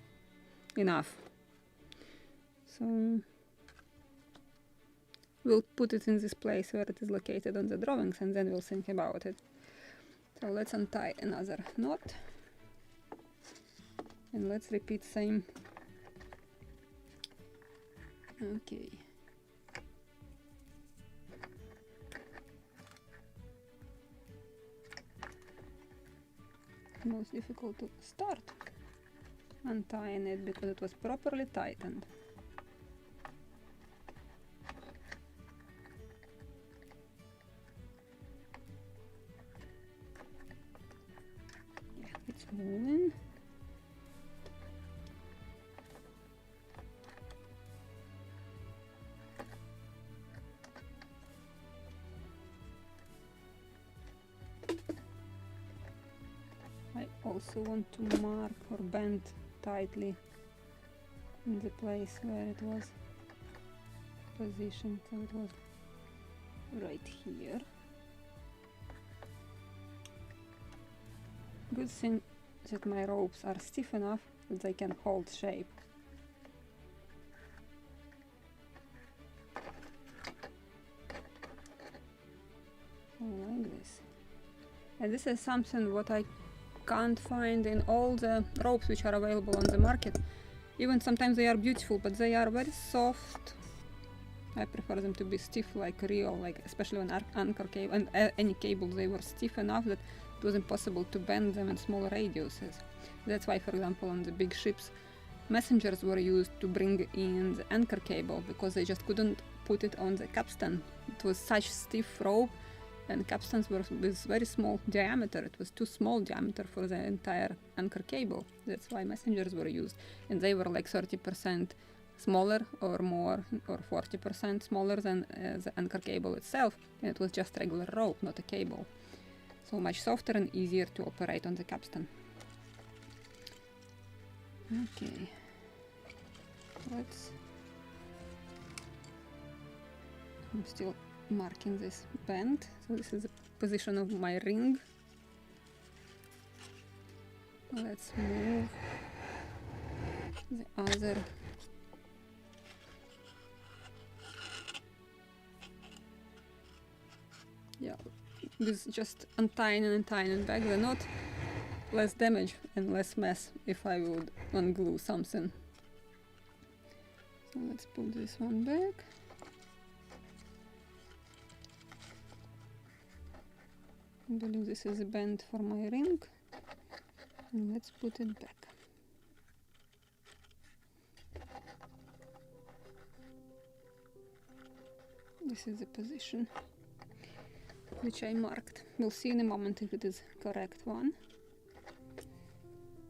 [SPEAKER 1] enough. So we'll put it in this place where it is located on the drawings, and then we'll think about it. So let's untie another knot, and let's repeat same. Okay. Most difficult to start. untying it because it was properly tightened. Yeah, it's moving. I also want to mark or bend tightly in the place where it was positioned, so it was right here. Good thing that my ropes are stiff enough that they can hold shape. So like this. And this is something what I can't find in all the ropes which are available on the market. Even sometimes they are beautiful, but they are very soft. I prefer them to be stiff like real, like especially on anchor cable and any cable. They were stiff enough that it was impossible to bend them in small radiuses. That's why, for example, on the big ships, messengers were used to bring in the anchor cable because they just couldn't put it on the capstan. It was such stiff rope, and capstans were with very small diameter. It was too small diameter for the entire anchor cable. That's why messengers were used, and they were like 30% smaller or more, or 40% smaller than the anchor cable itself, and it was just regular rope, not a cable. So much softer and easier to operate on the capstan. Okay, I'm still marking this bend, so this is the position of my ring. Let's move the other with just untying and untying back the knot, less damage and less mess if I would unglue something. So let's put this one back. I believe this is a bend for my ring, and let's put it back. This is the position which I marked. We'll see in a moment if it is correct one.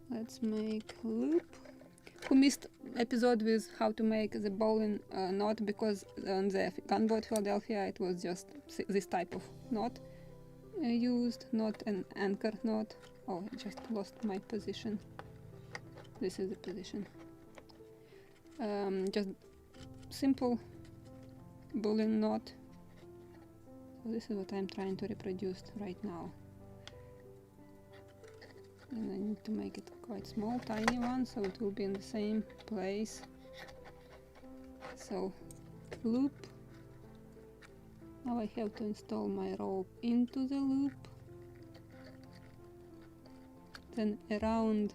[SPEAKER 1] Let's make loop. Who missed episode with how to make the bowline knot, because on the Gunboat Philadelphia it was just this type of knot used, not an anchor knot. Oh, I just lost my position. This is the position. Just simple bowline knot. So this is what I'm trying to reproduce right now. And I need to make it quite small, tiny one, so it will be in the same place. So loop. Now I have to install my rope into the loop, then around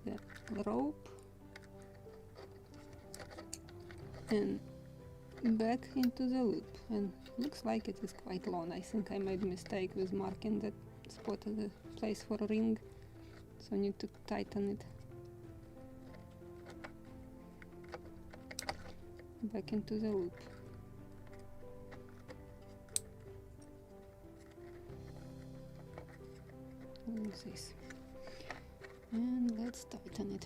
[SPEAKER 1] the rope and back into the loop, and looks like it is quite long. I think I made a mistake with marking that spot as a place for a ring, so I need to tighten it back into the loop. Like this, and let's tighten it.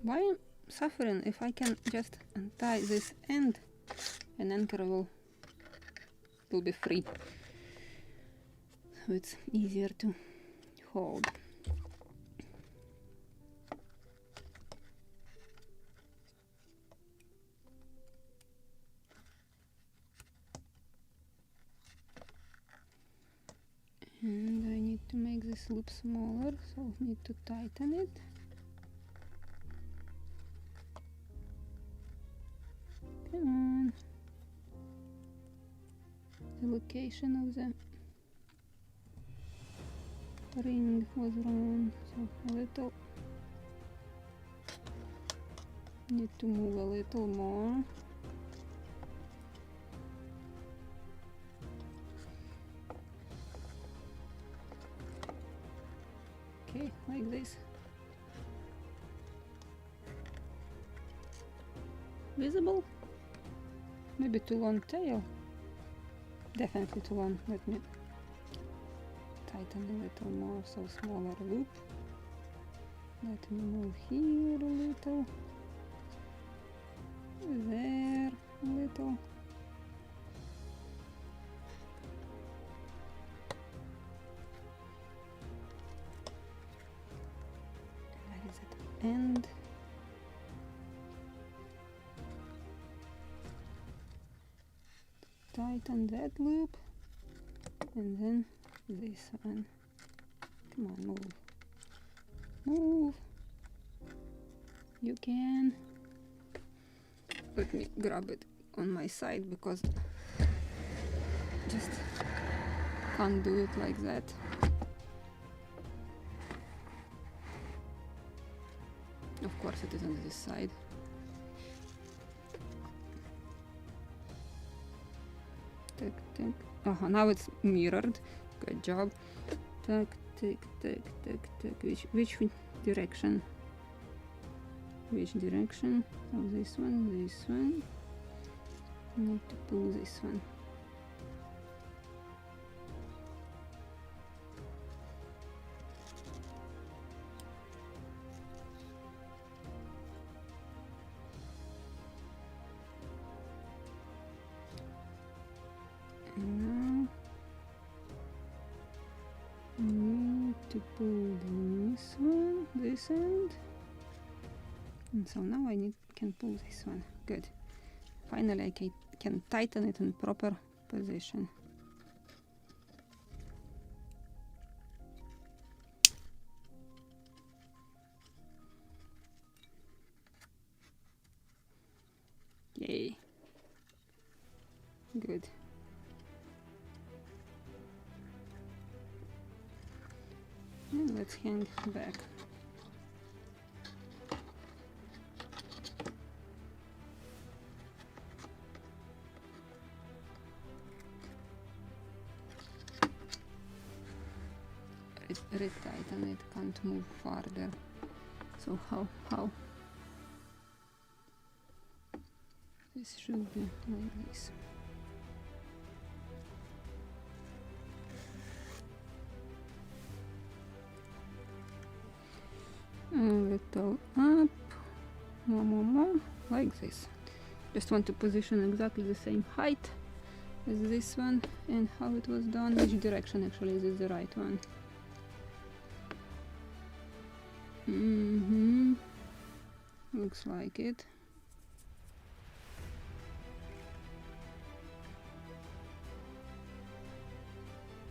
[SPEAKER 1] Why I'm suffering if I can just untie this end, and anchor will be free, so it's easier to hold. And I need to make this loop smaller, so I need to tighten it. Come on. The location of the ring was wrong, so a little, need to move a little more. Okay, like this. Visible? Maybe too long tail. Definitely too long. Let me tighten a little more, so smaller loop. Let me move here a little. There a little. Where is it? End. Tighten that loop, and then this one. Come on, move. Move. You can. Let me grab it on my side because just can't do it like that. Of course it is on this side. Tick, tick. Now it's mirrored. Good job. Tick, tick, tick, tick, tick. Which direction? Which direction? Oh, this one, this one. Need to pull this one. And now need to pull this one, this end. And so now I can pull this one. Good. Finally I can tighten it in proper position. Yay. Good. And let's hang back. Retighten it, can't move farther. So how? This should be like this. A little up, more, like this. Just want to position exactly the same height as this one, and how it was done, which direction actually is this the right one. Looks like it.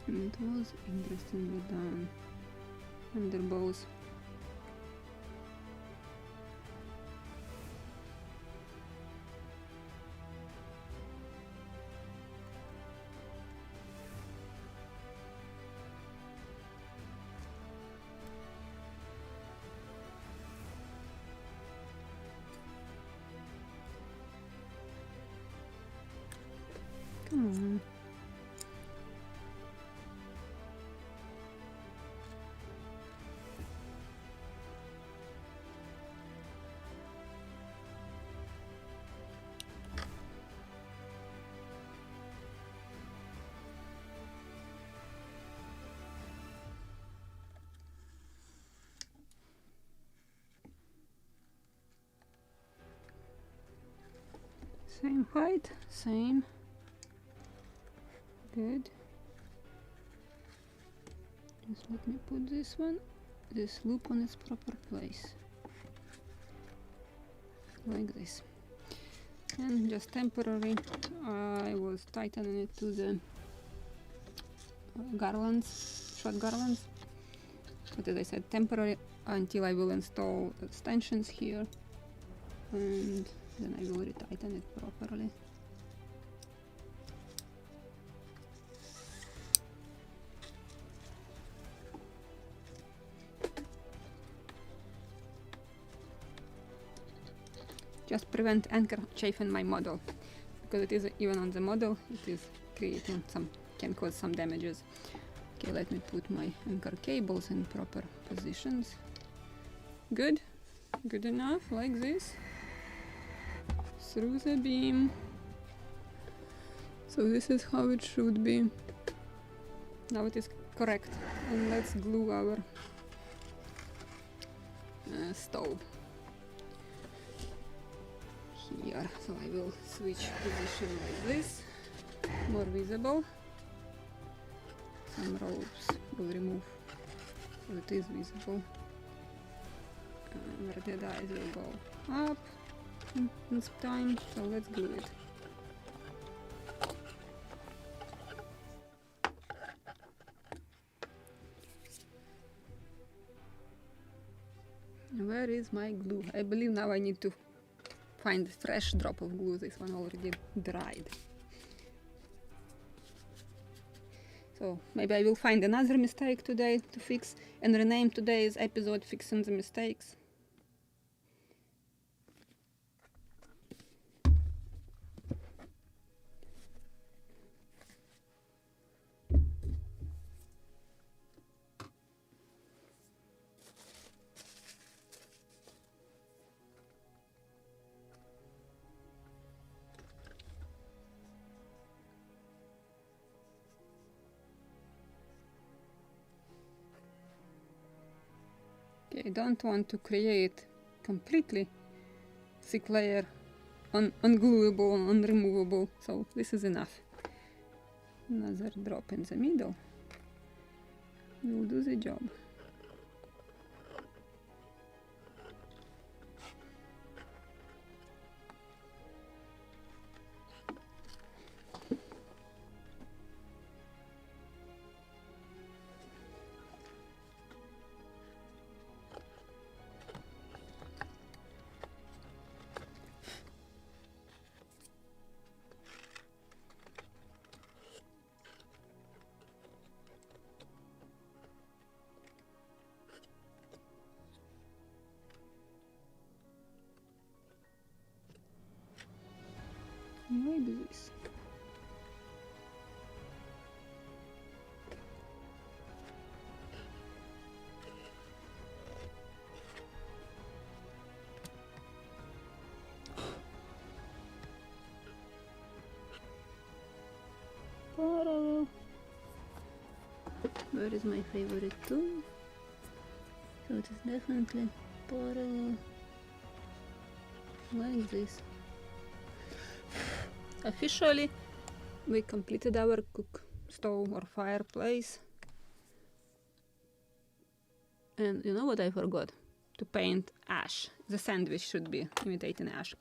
[SPEAKER 1] And it was interestingly done under both. Come on. Same height, same. Good. Just let me put this loop on its proper place. Like this. And just temporary, I was tightening it to the garlands, short garlands. But as I said, temporary until I will install the extensions here. And then I will retighten it properly. just prevent anchor chafing my model, because it is even on the model, it is creating some, can cause some damages. Okay, let me put my anchor cables in proper positions. Good, good enough, like this, through the beam. So this is how it should be. Now it is correct, and let's glue our stove here. So I will switch position like this, more visible. Some ropes will remove so it is visible. Where the eyes will go up in time, so let's glue it. Where is my glue? I believe now I need to find a fresh drop of glue. This one already dried. So maybe I will find another mistake today to fix and rename today's episode Fixing the Mistakes. I don't want to create completely thick layer, unglueable, unremovable, so this is enough. Another drop in the middle will do the job. Like this. Parallel. Where is my favorite tool? So it is definitely parallel, like this. Officially, we completed our cook stove or fireplace. And you know what I forgot? To paint ash. The sandwich should be imitating ash.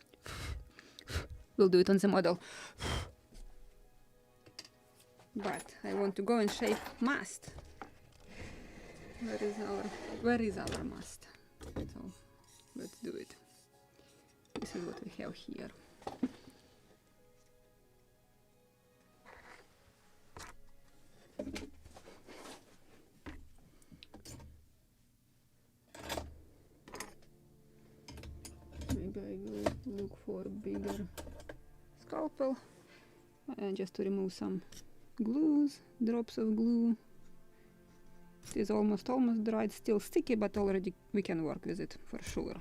[SPEAKER 1] We'll do it on the model. But I want to go and shape MAST. Where is our MAST? So let's do it. This is what we have here. Maybe I will look for a bigger scalpel and just to remove some glues, drops of glue. It is almost dried, still sticky, but already we can work with it for sure.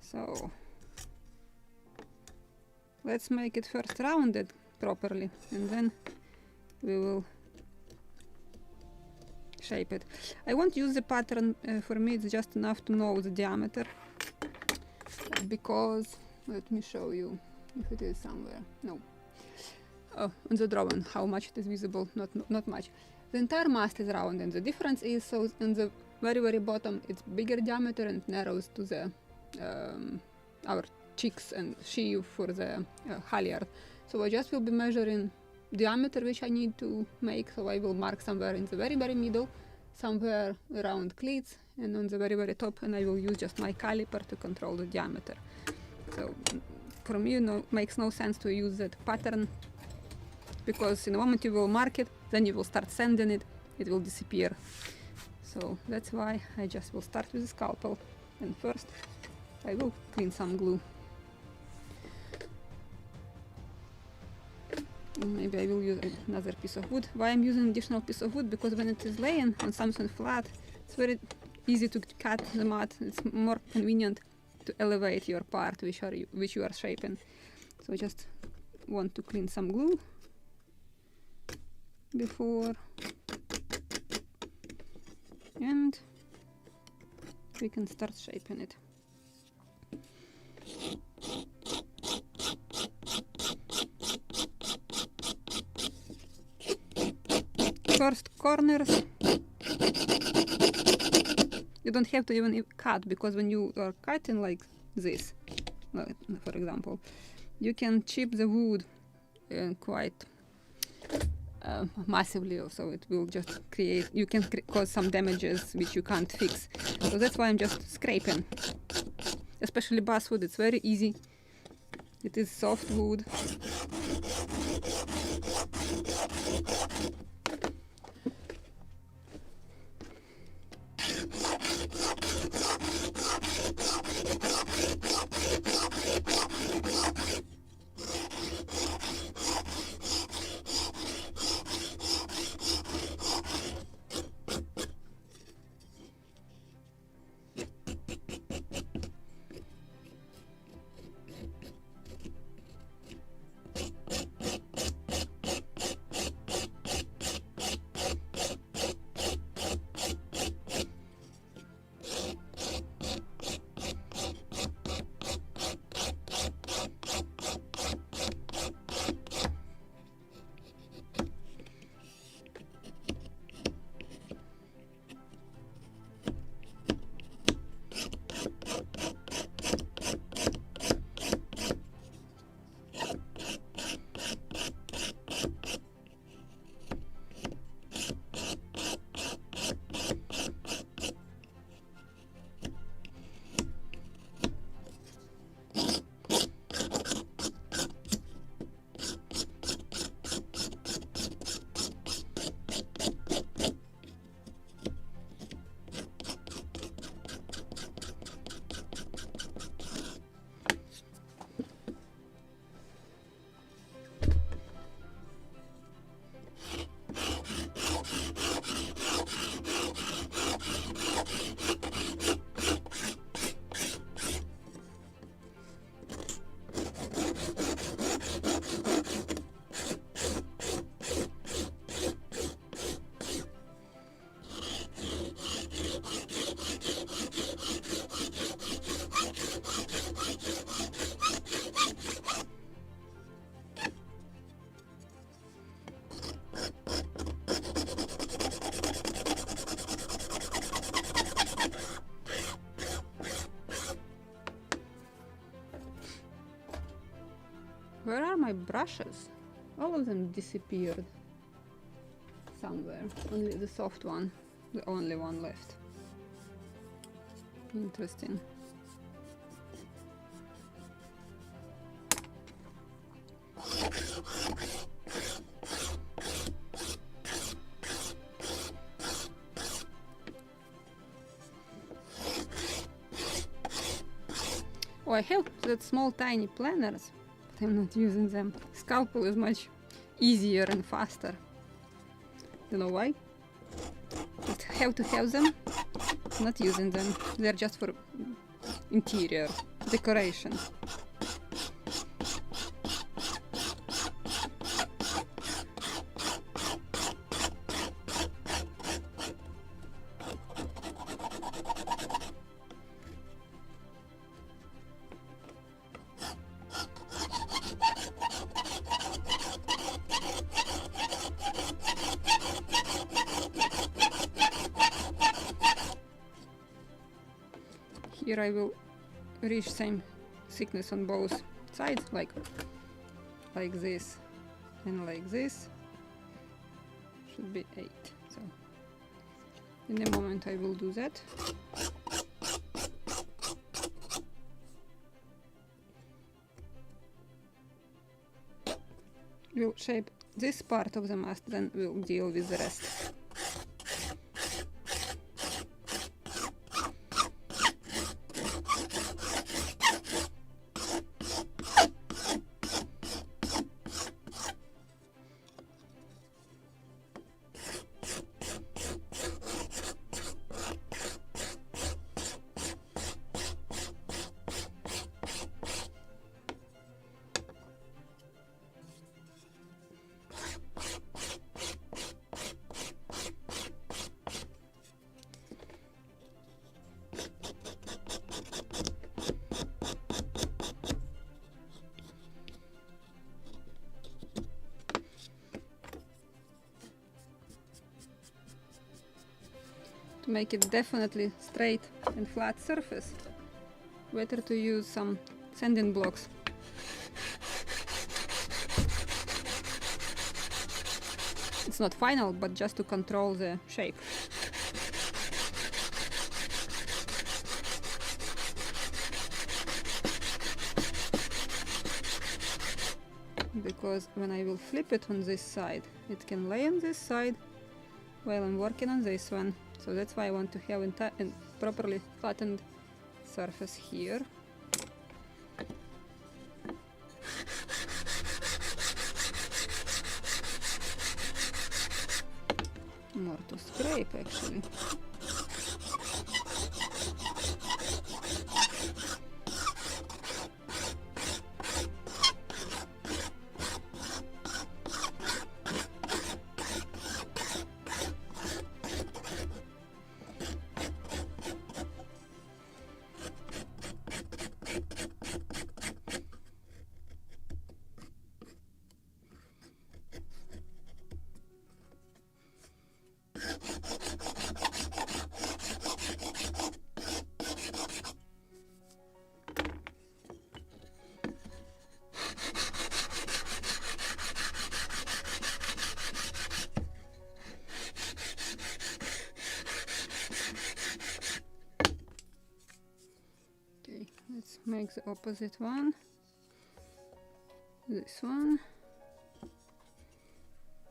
[SPEAKER 1] So let's make it first rounded properly and then we will shape it. I won't use the pattern, for me it's just enough to know the diameter, because let me show you if it is somewhere. No. Oh, on the drawing, how much it is visible, not much. The entire mast is round and the difference is, so on the very bottom it's bigger diameter and narrows to the our cheeks and sheave for the halyard. So I just will be measuring diameter which I need to make, so I will mark somewhere in the very middle, somewhere around cleats, and on the very top, and I will use just my caliper to control the diameter. So for me, makes no sense to use that pattern, because in the moment you will mark it, then you will start sanding it, it will disappear. So that's why I just will start with a scalpel, and first I will clean some glue. Maybe I will use another piece of wood. Why I'm using additional piece of wood? Because when it is laying on something flat, it's very easy to cut the mud. It's more convenient to elevate your part which you are shaping. So I just want to clean some glue before, and we can start shaping it. First corners, you don't have to even cut, because when you are cutting like this, for example, you can chip the wood quite massively, so it will just create, you can cause some damages which you can't fix. So that's why I'm just scraping. Especially basswood, it's very easy. It is soft wood. Where are my brushes? All of them disappeared somewhere. Only the soft one, the only one left. Interesting. Oh, I have that small tiny planners, but I'm not using them. Scalpel is much easier and faster. You know why? Just have to have them, not using them. They're just for interior decoration. Here I will reach same thickness on both sides, like this and like this. Should be 8. So in a moment I will do that. We'll shape this part of the mast, then we'll deal with the rest. make it definitely straight and flat surface, better to use some sanding blocks. It's not final, but just to control the shape. Because when I will flip it on this side, it can lay on this side while I'm working on this one. So that's why I want to have a properly flattened surface here. More to scrape actually. Let's make the opposite one. This one,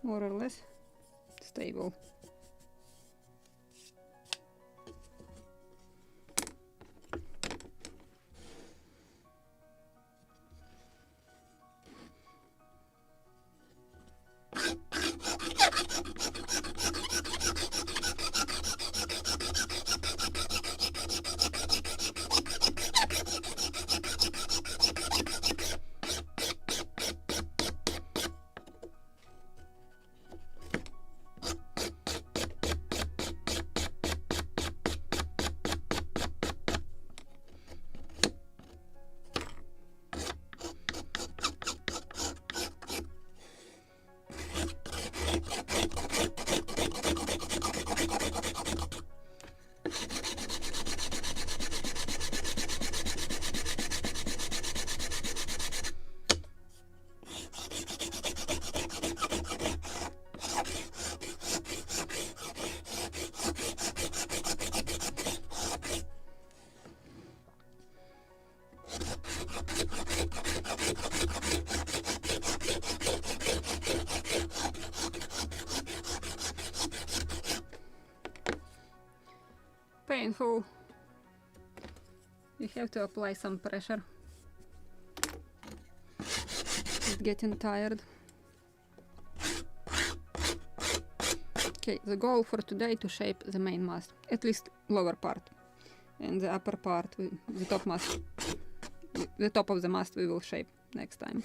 [SPEAKER 1] more or less stable. Painful. You have to apply some pressure. It's getting tired. Okay, the goal for today to shape the main mast, at least lower part, and the upper part, the top mast, the top of the mast we will shape next time.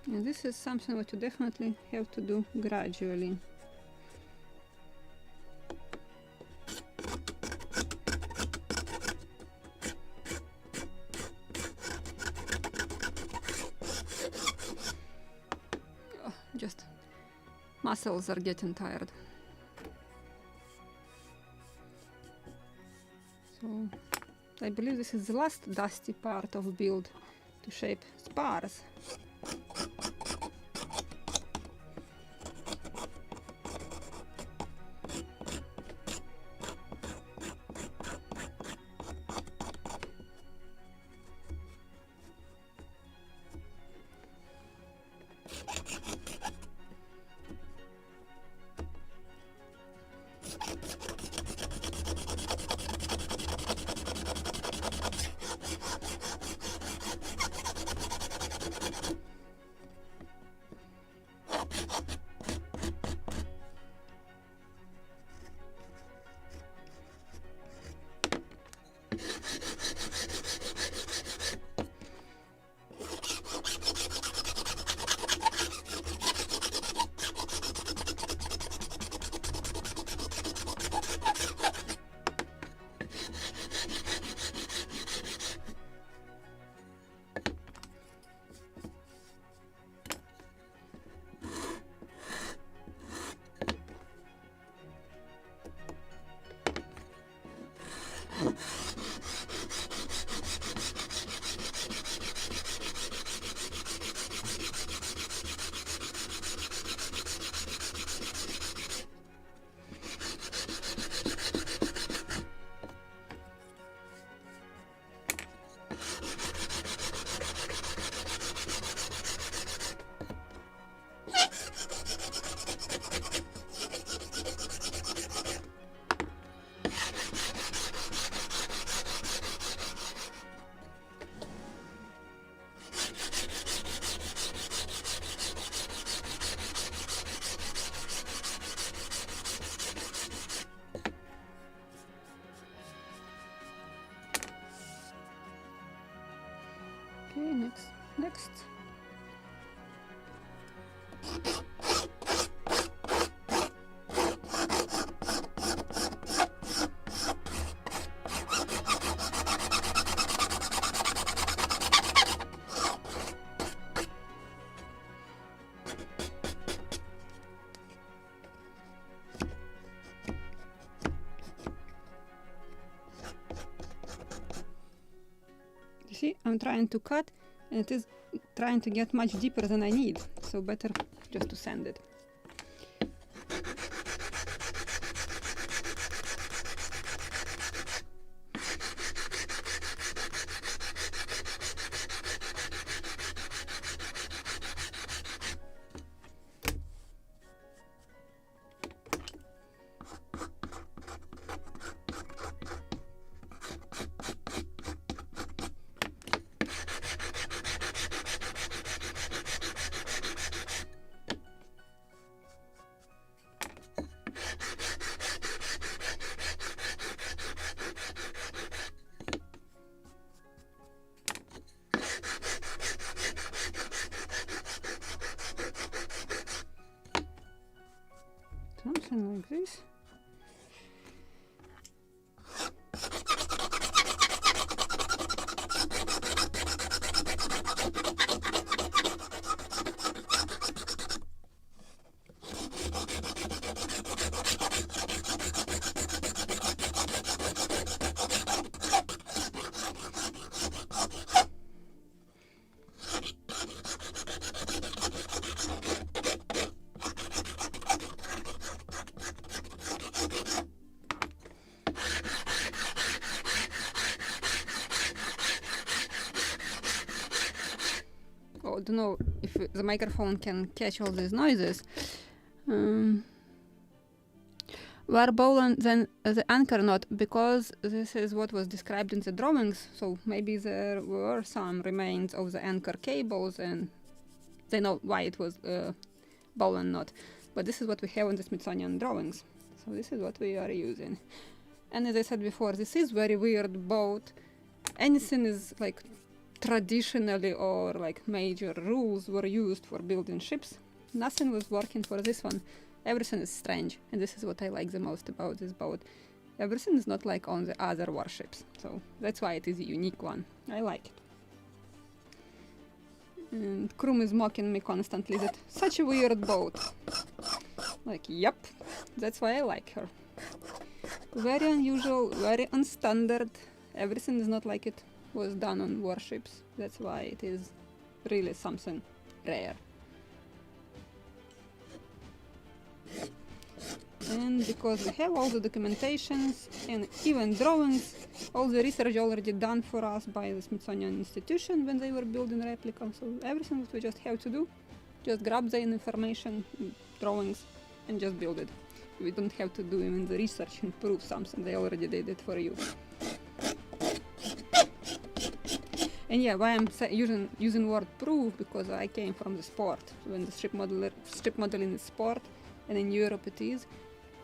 [SPEAKER 1] And this is something that you definitely have to do gradually. Oh, just muscles are getting tired. So I believe this is the last dusty part of build to shape spars. Okay, next. You see, I'm trying to cut, and it is trying to get much deeper than I need, so better just to sand it. Something like this. I don't know if the microphone can catch all these noises. Where bowline then the anchor knot, because this is what was described in the drawings, so maybe there were some remains of the anchor cables and they know why it was a bowline knot. But this is what we have in the Smithsonian drawings. So this is what we are using. And as I said before, this is very weird boat. Anything is like traditionally or like major rules were used for building ships. Nothing was working for this one. Everything is strange, and this is what I like the most about this boat. Everything is not like on the other warships, so that's why it is a unique one. I like it. And Krum is mocking me constantly that such a weird boat. Like, yep, that's why I like her. Very unusual, very unstandard. Everything is not like it was done on warships. That's why it is really something rare. And because we have all the documentations and even drawings, all the research already done for us by the Smithsonian Institution when they were building replica. So everything that we just have to do, just grab the information, drawings, and just build it. We don't have to do even the research and prove something. They already did it for you. And yeah, why I'm using word prove, because I came from the sport. When the ship modeling is sport, and in Europe it is.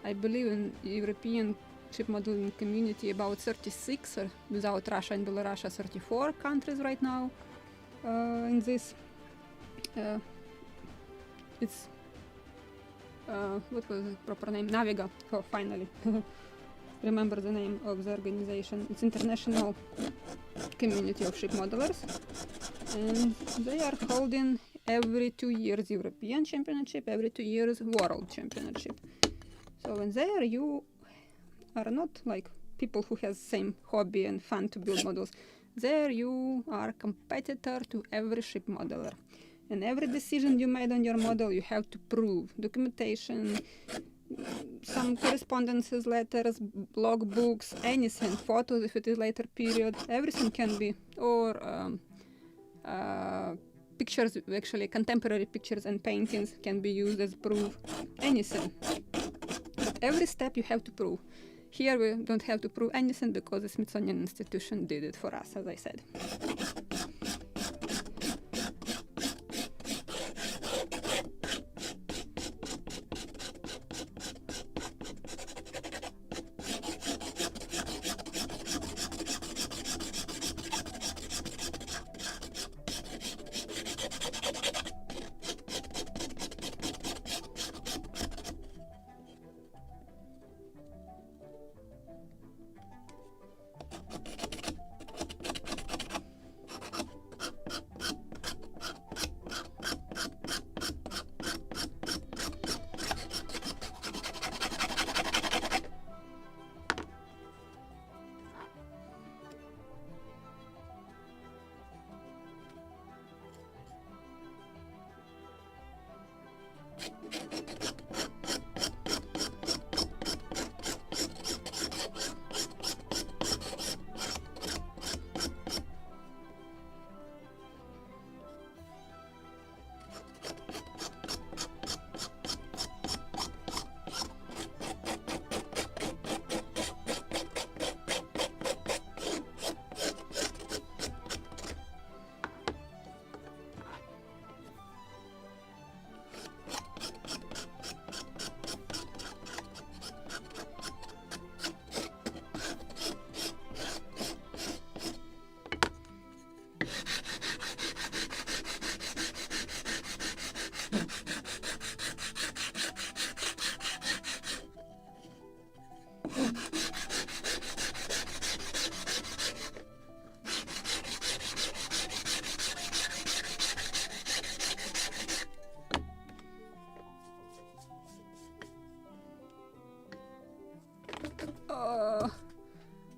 [SPEAKER 1] I believe in European ship modeling community about 36, or without Russia and Belarus, 34 countries right now in this. It's what was the proper name? Naviga. Oh, finally. Remember the name of the organization. It's International Community of Ship Modelers, and they are holding every 2 years European Championship, every 2 years World Championship. So when there you are not like people who has same hobby and fun to build models. There you are competitor to every ship modeler. And every decision you made on your model, you have to prove. Documentation, some correspondences, letters, log books, anything, photos if it is later period, everything can be, or pictures, actually contemporary pictures and paintings can be used as proof, anything. But every step you have to prove. Here we don't have to prove anything because the Smithsonian Institution did it for us, as I said.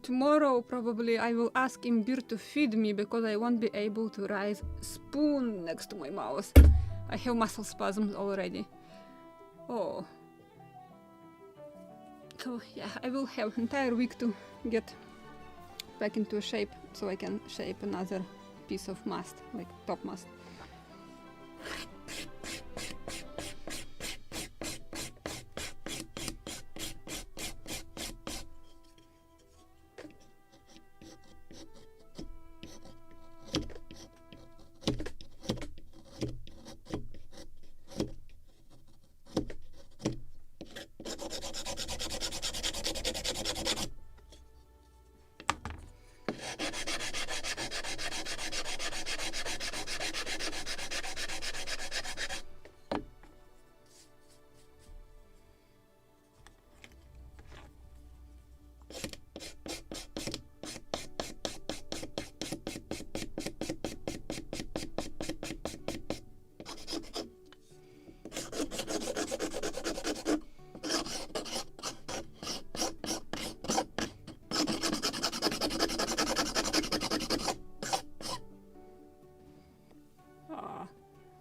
[SPEAKER 1] Tomorrow probably I will ask Imbir to feed me because I won't be able to raise spoon next to my mouth. I have muscle spasms already. Oh. So yeah, I will have entire week to get back into shape so I can shape another piece of mast, like top mast.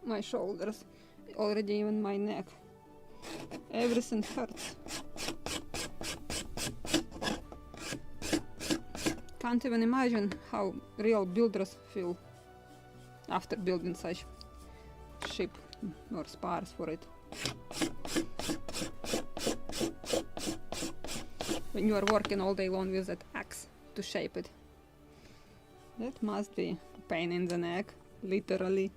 [SPEAKER 1] My shoulders, already even my neck. Everything hurts. Can't even imagine how real builders feel after building such ship or spars for it. When you are working all day long with that axe to shape it. That must be a pain in the neck, literally.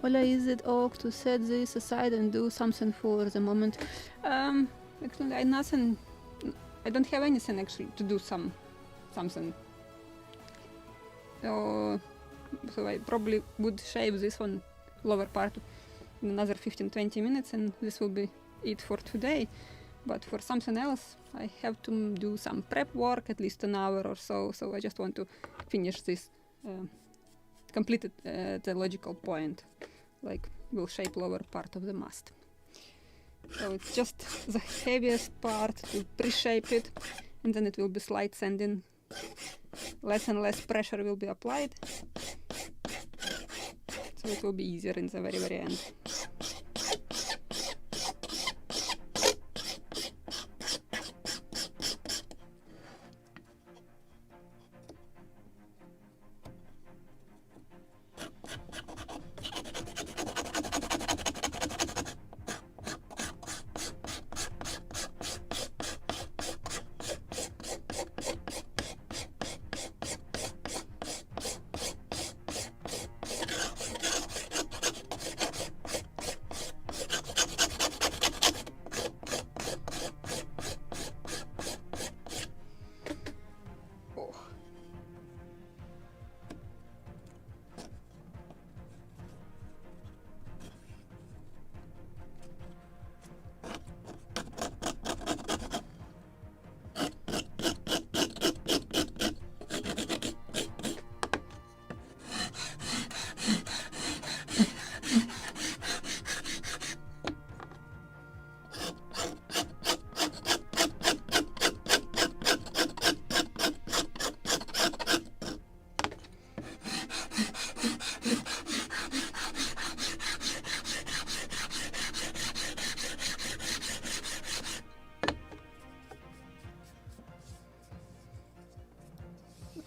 [SPEAKER 1] Olha, is it ok to set this aside and do something for the moment? Actually, I don't have anything actually to do something. So I probably would shape this one lower part in another 15-20 minutes, and this will be it for today. But for something else, I have to do some prep work, at least an hour or so. So I just want to finish this, complete the logical point, like we'll shape lower part of the mast. So it's just the heaviest part to pre-shape it, and then it will be slide sanding. Less and less pressure will be applied, so it will be easier in the very end.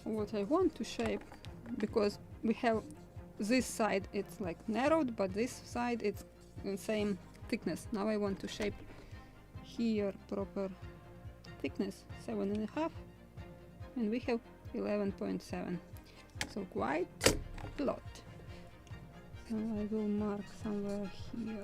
[SPEAKER 1] What I want to shape, because we have this side, it's like narrowed, but this side it's the same thickness. Now I want to shape here proper thickness 7.5, and we have 11.7, so quite a lot. So I will mark somewhere here.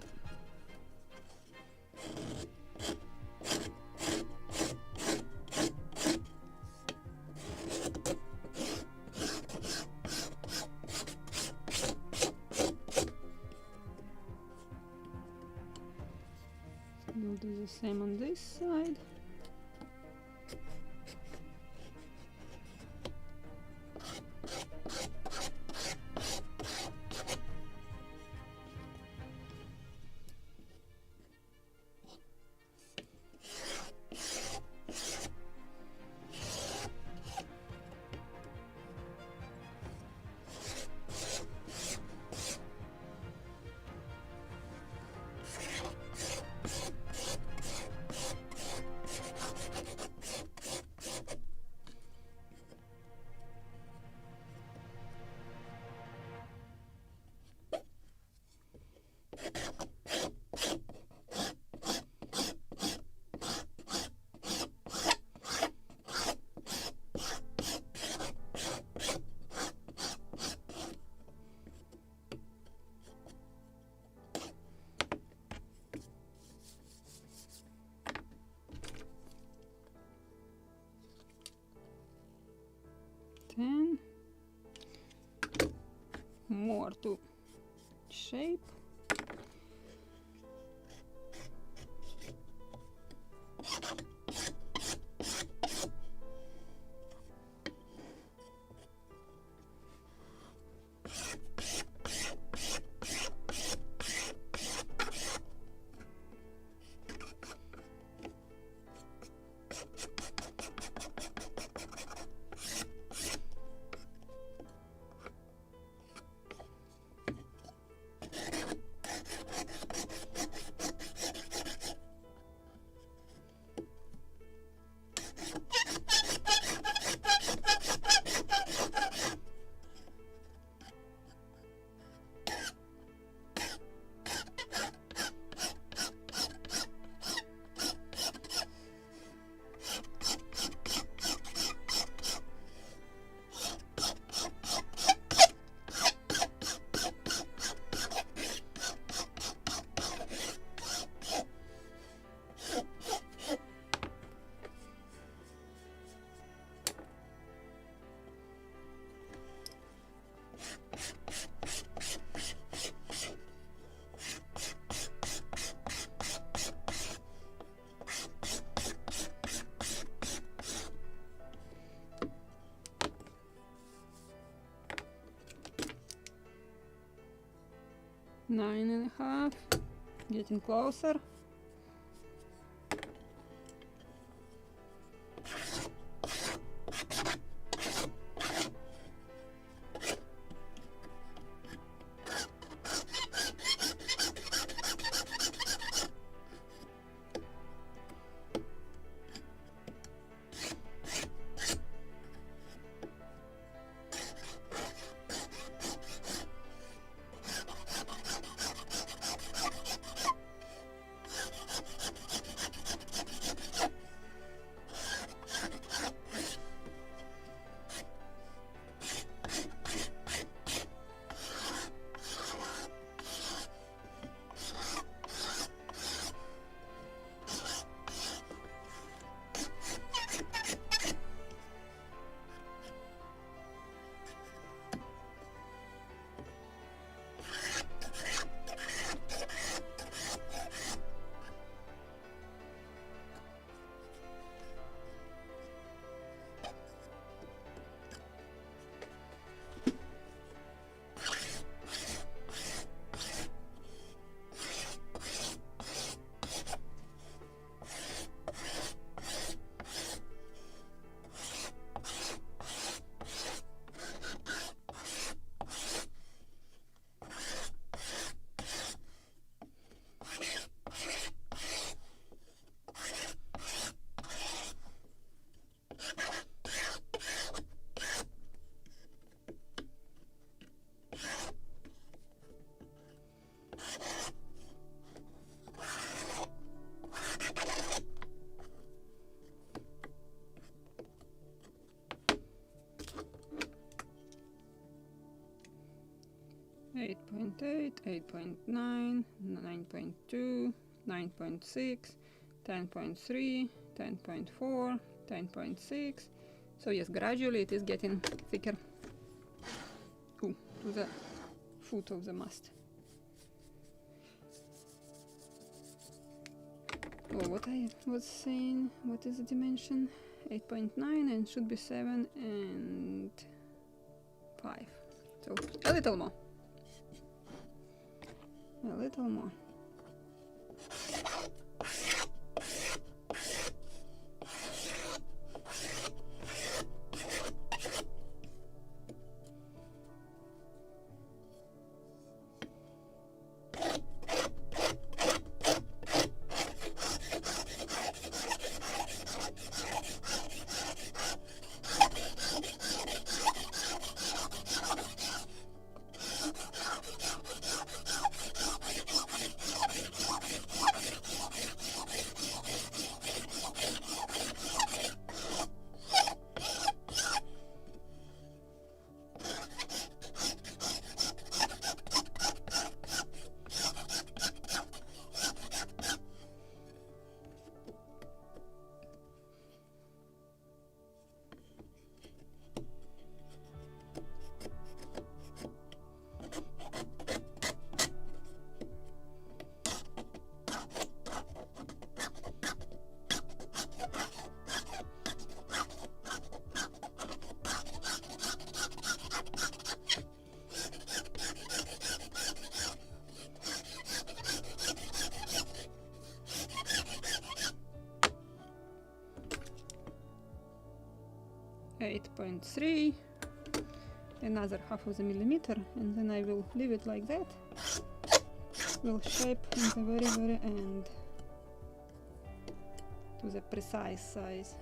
[SPEAKER 1] We'll do the same on this side. Then more to shape. 9.5, getting closer. Eight point 8.9, 9.2, 9.6, 10.3, 10.4, 10.6. So yes, gradually it is getting thicker. Ooh, to the foot of the mast. Oh, what I was saying, what is the dimension? 8.9 and should be 7 and 5. So a little more. A little more. Eight point 3, another half of the millimeter, and then I will leave it like that. Will shape in the very end to the precise size.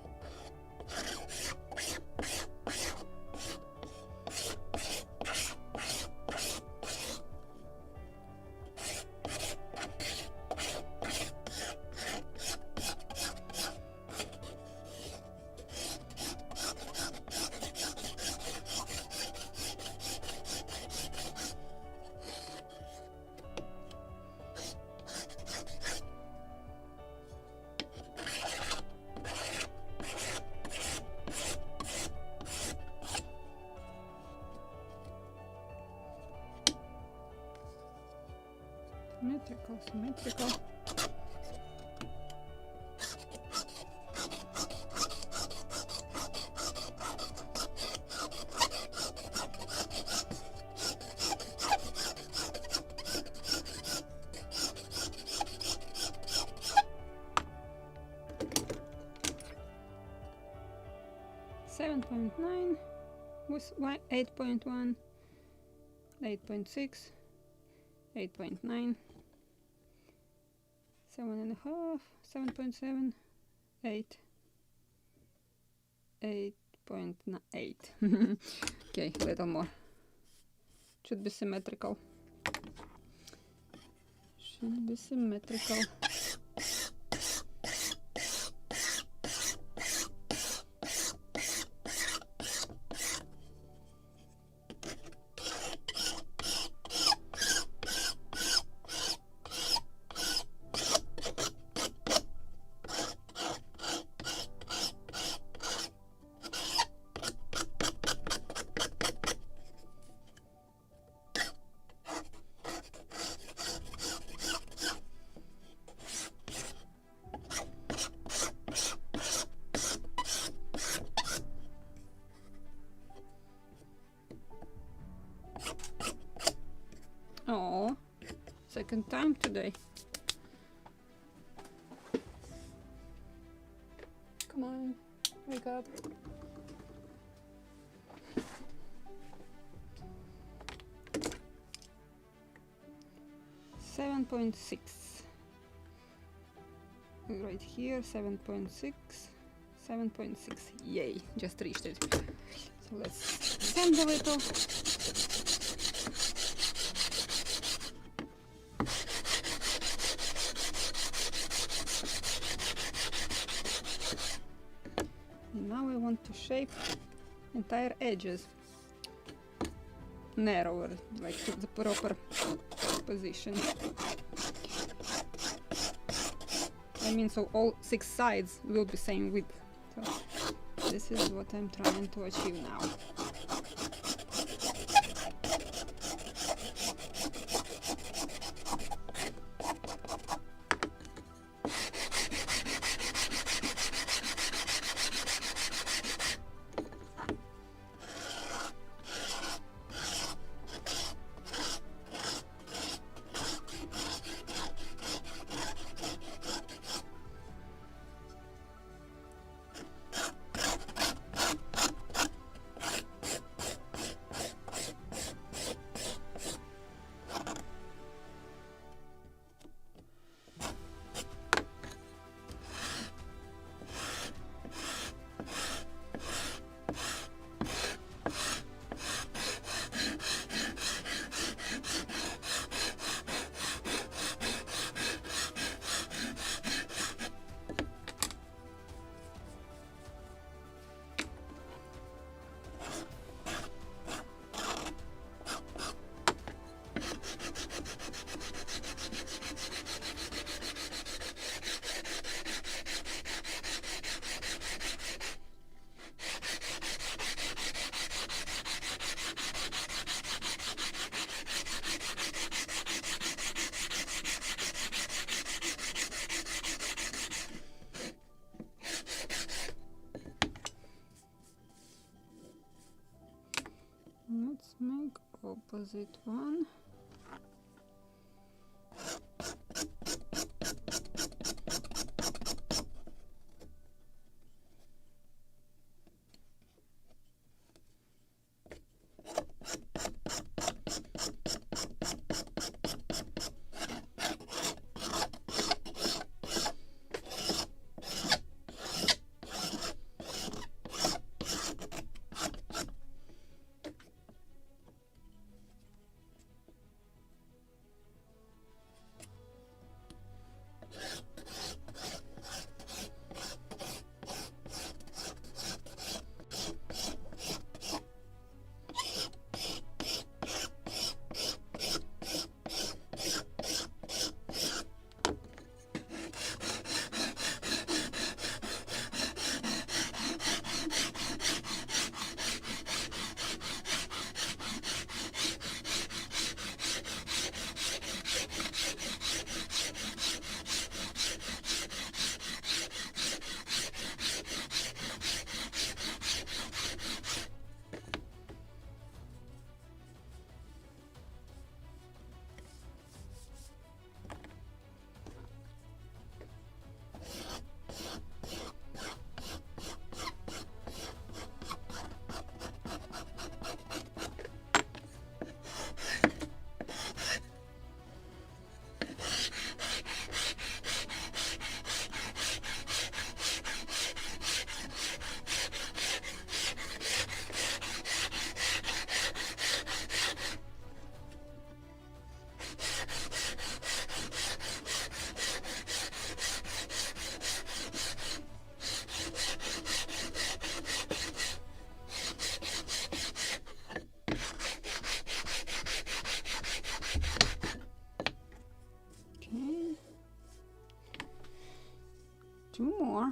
[SPEAKER 1] Symmetrical. 7.9 with 8.1, 8.6, 8.9, 7.5, 7.7, 8, 8.8. Okay, a little more. Should be symmetrical. Should be symmetrical. Oh, second time today. Come on, wake up. .6 right here. 7.6, 7.6. Yay, just reached it. So let's send a little. Now I want to shape entire edges narrower, like to the proper position. I mean, so all 6 sides will be same width. So this is what I'm trying to achieve now. Let's make opposite one. 2 more.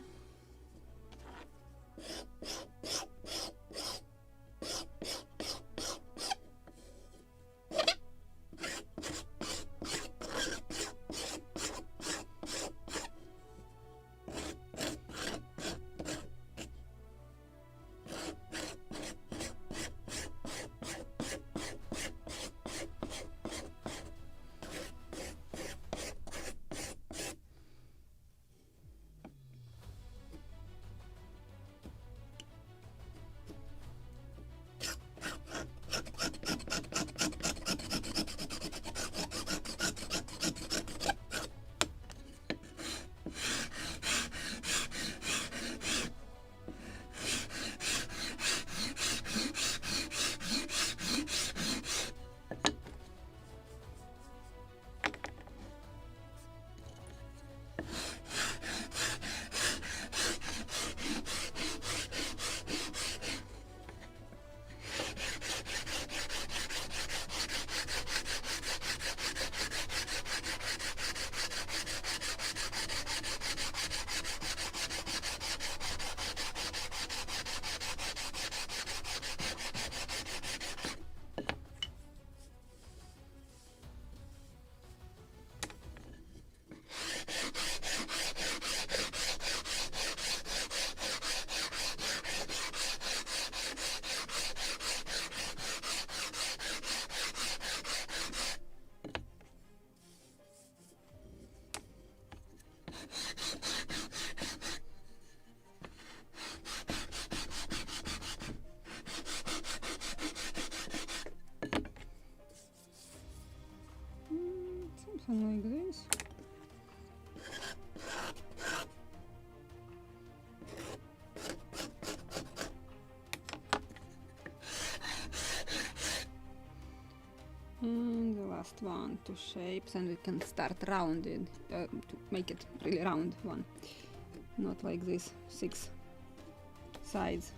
[SPEAKER 1] Something like this. And the last one, 2 shapes, and we can start rounded to make it really round one, not like this 6 sides.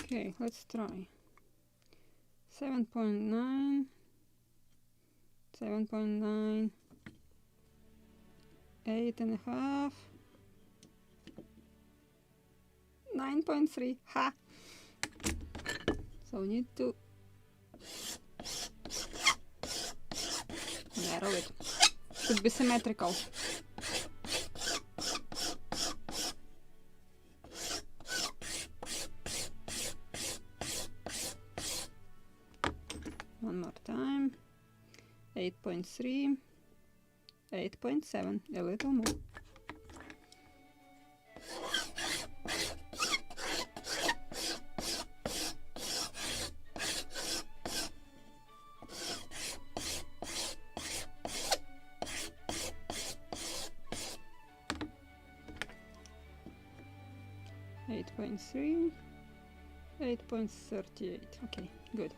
[SPEAKER 1] Okay, let's try 7.9, 7.9, 8.5, 9.3. Ha! So we need to narrow it. Should be symmetrical. One more time. 8.3, 8.7, a little more. Eight point 8.38. Okay, good.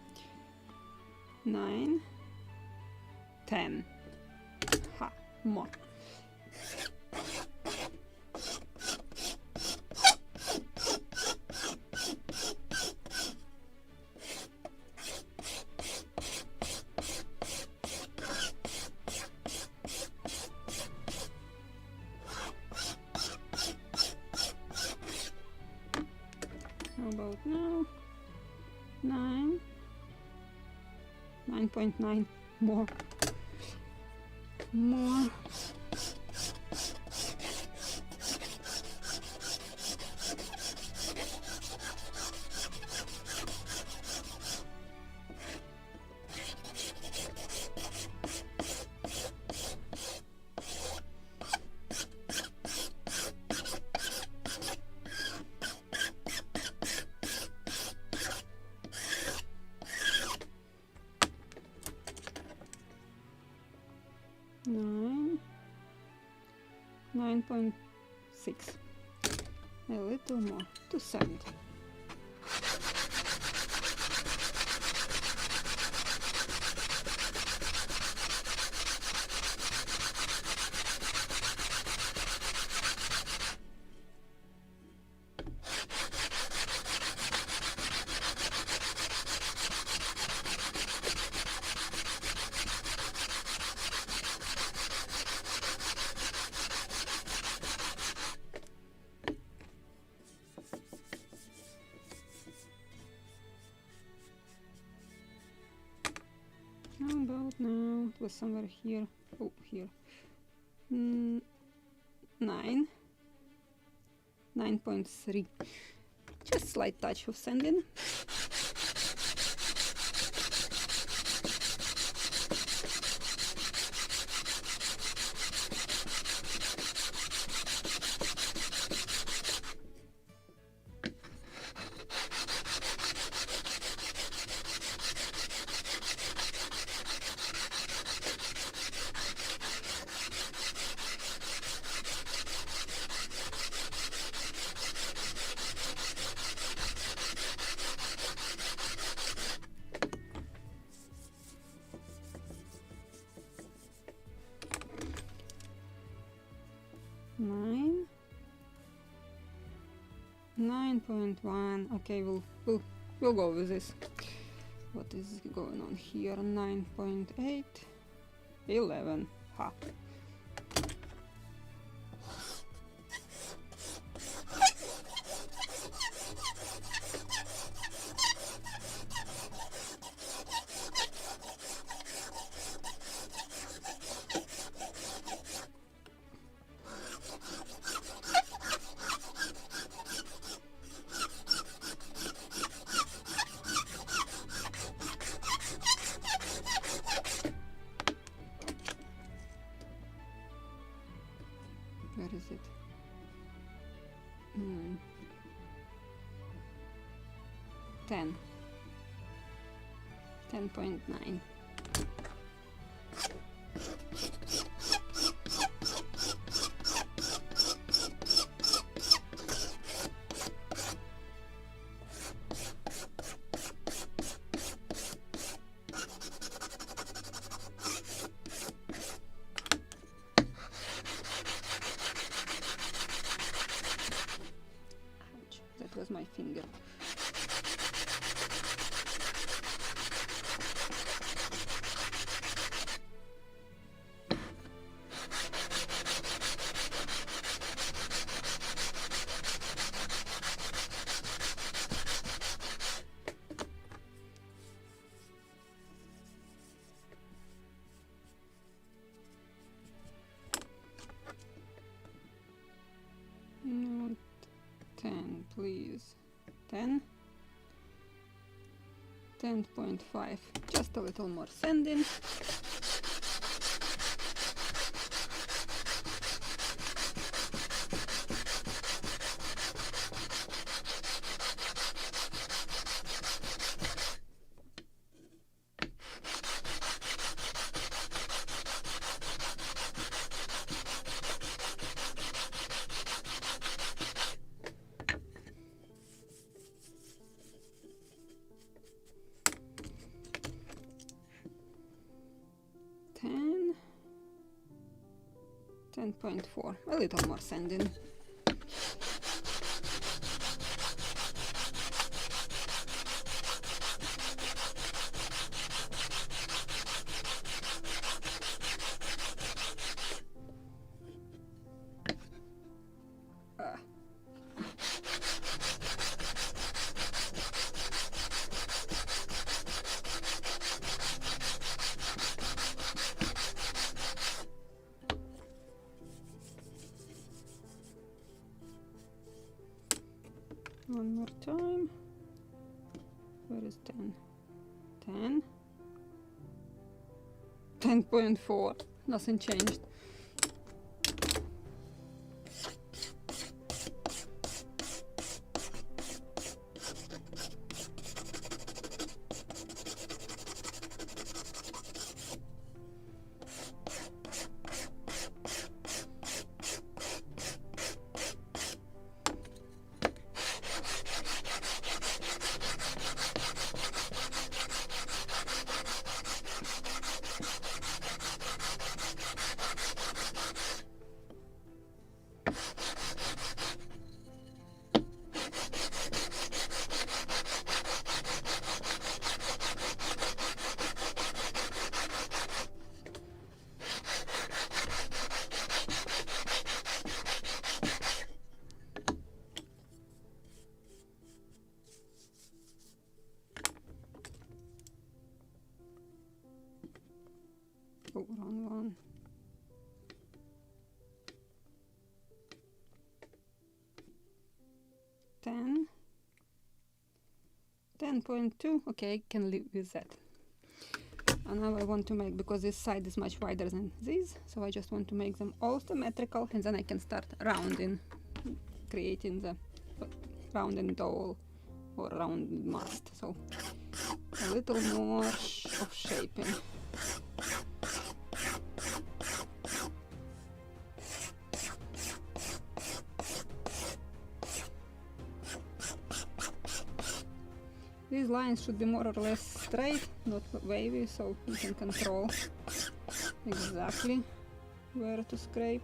[SPEAKER 1] 9, 10. Ha, more. 9.9 more. More. Nine. 9.6. A little more to send. How about now? It was somewhere here. Oh, here. 9. 9.3. Just slight touch of sanding. Nine. 9.1. Okay, we'll go with this. What is going on here? 9.8. 11. Ha. Where is it? 10. 10.9. That was my finger. No, 10, please. 10. 10.5. Just a little more sanding. Ten. 10.4. A little more sanding. 10, 10, 10.4, nothing changed. Oh, wrong one. Ten. 10.2. Okay, I can live with that. And now I want to make, because this side is much wider than this, so I just want to make them all symmetrical, and then I can start rounding, creating the rounded dowel or rounded mast. So a little more of shaping. These lines should be more or less straight, not wavy, so you can control exactly where to scrape.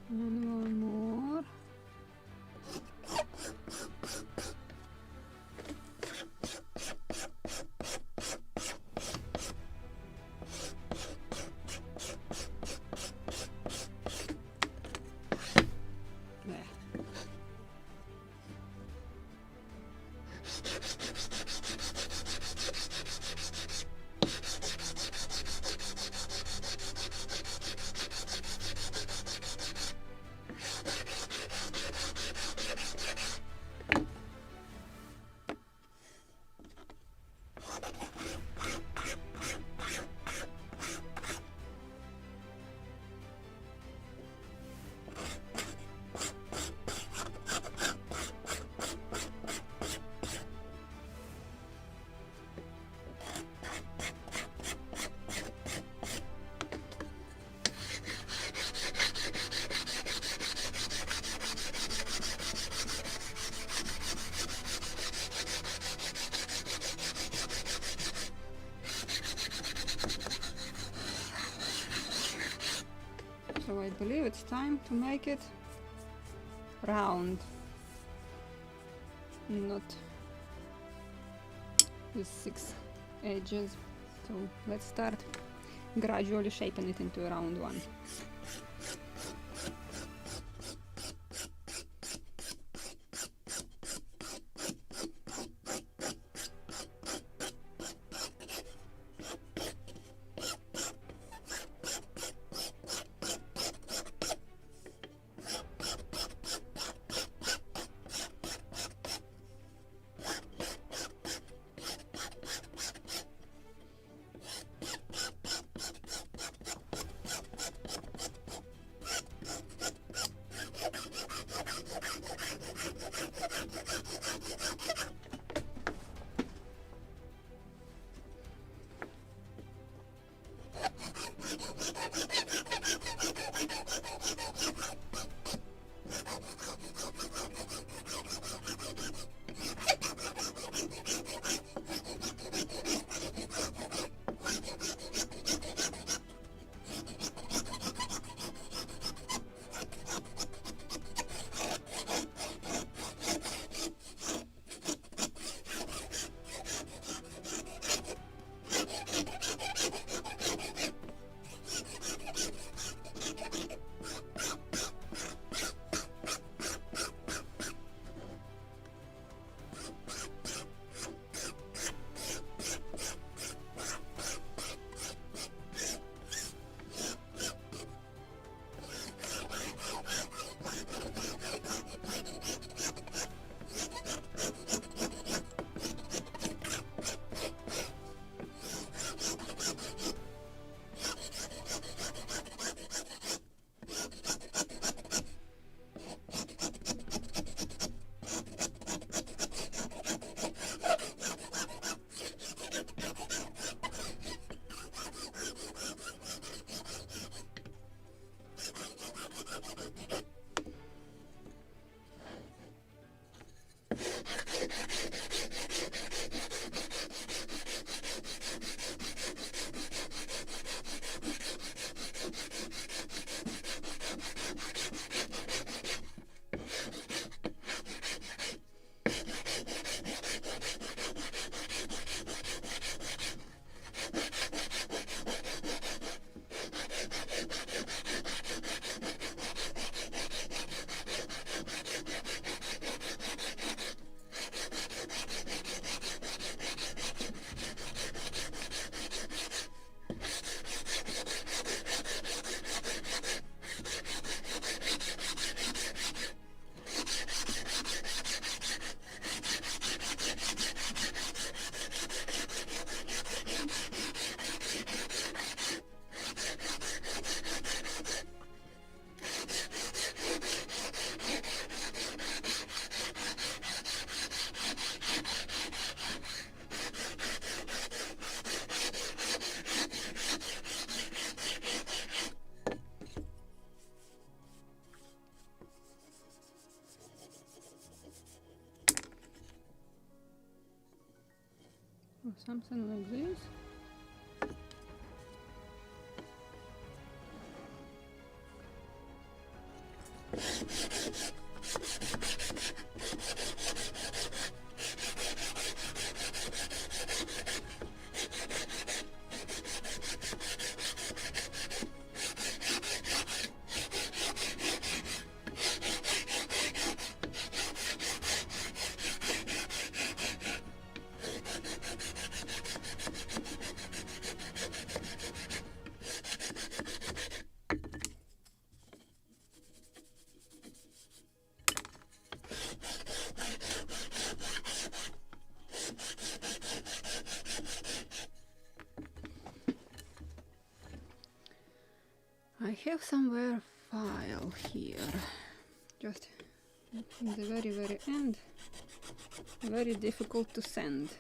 [SPEAKER 1] And one more. There. believe it's time to make it round, not with 6 edges. So let's start gradually shaping it into a round one. Or something like this. I have somewhere file here, just in the very end, very difficult to send.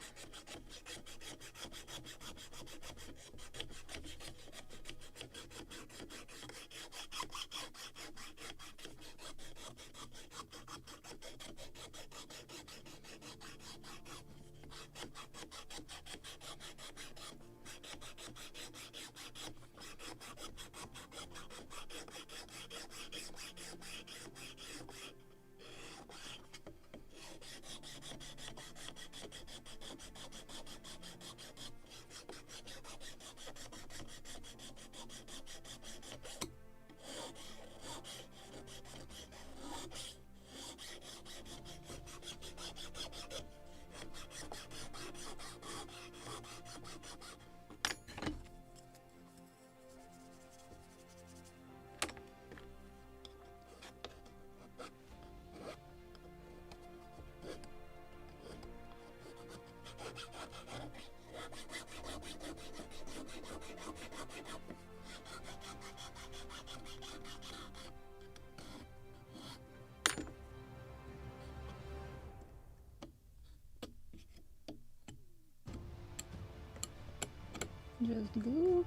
[SPEAKER 1] Just glue.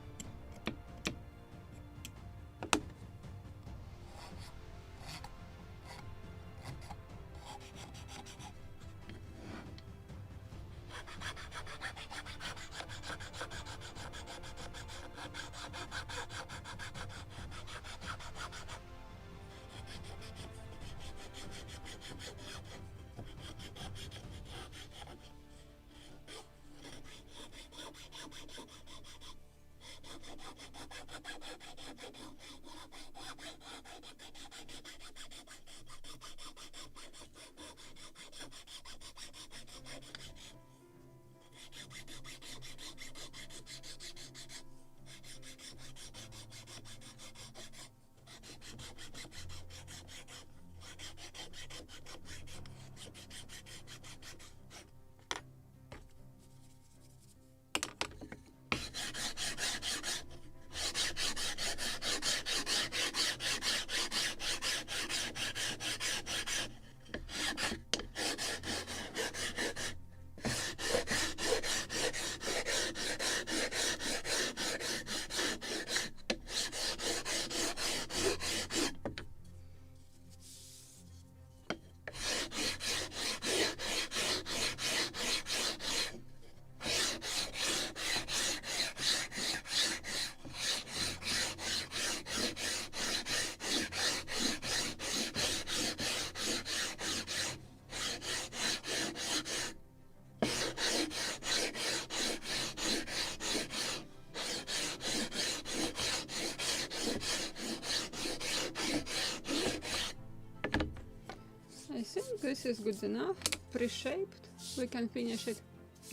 [SPEAKER 1] I think this is good enough, pre-shaped. We can finish it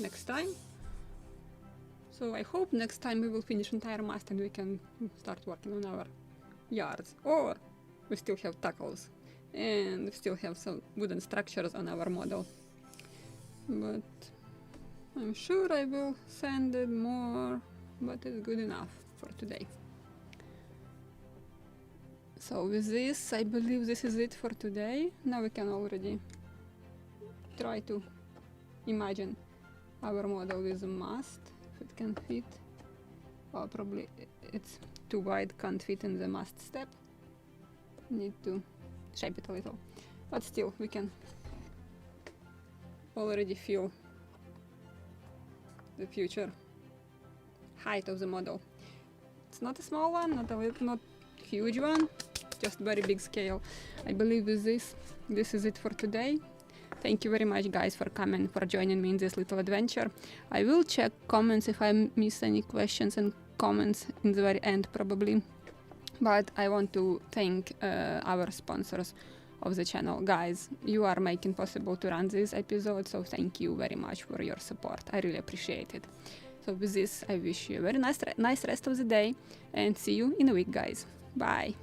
[SPEAKER 1] next time. So I hope next time we will finish entire mast and we can start working on our yards. Or we still have tackles and we still have some wooden structures on our model. But I'm sure I will sand it more, but it's good enough for today. So with this, I believe this is it for today. Now we can already try to imagine our model with a mast, if it can fit. Well, probably it's too wide, can't fit in the mast step. Need to shape it a little. But still, we can already feel the future height of the model. It's not a small one, not huge one, just very big scale. I believe with this is it for today. Thank you very much, guys, for coming, for joining me in this little adventure. I will check comments if I miss any questions and comments in the very end, probably. But I want to thank our sponsors of the channel. Guys, you are making possible to run this episode, so thank you very much for your support. I really appreciate it. So with this, I wish you a very nice rest of the day and see you in a week, guys. Bye.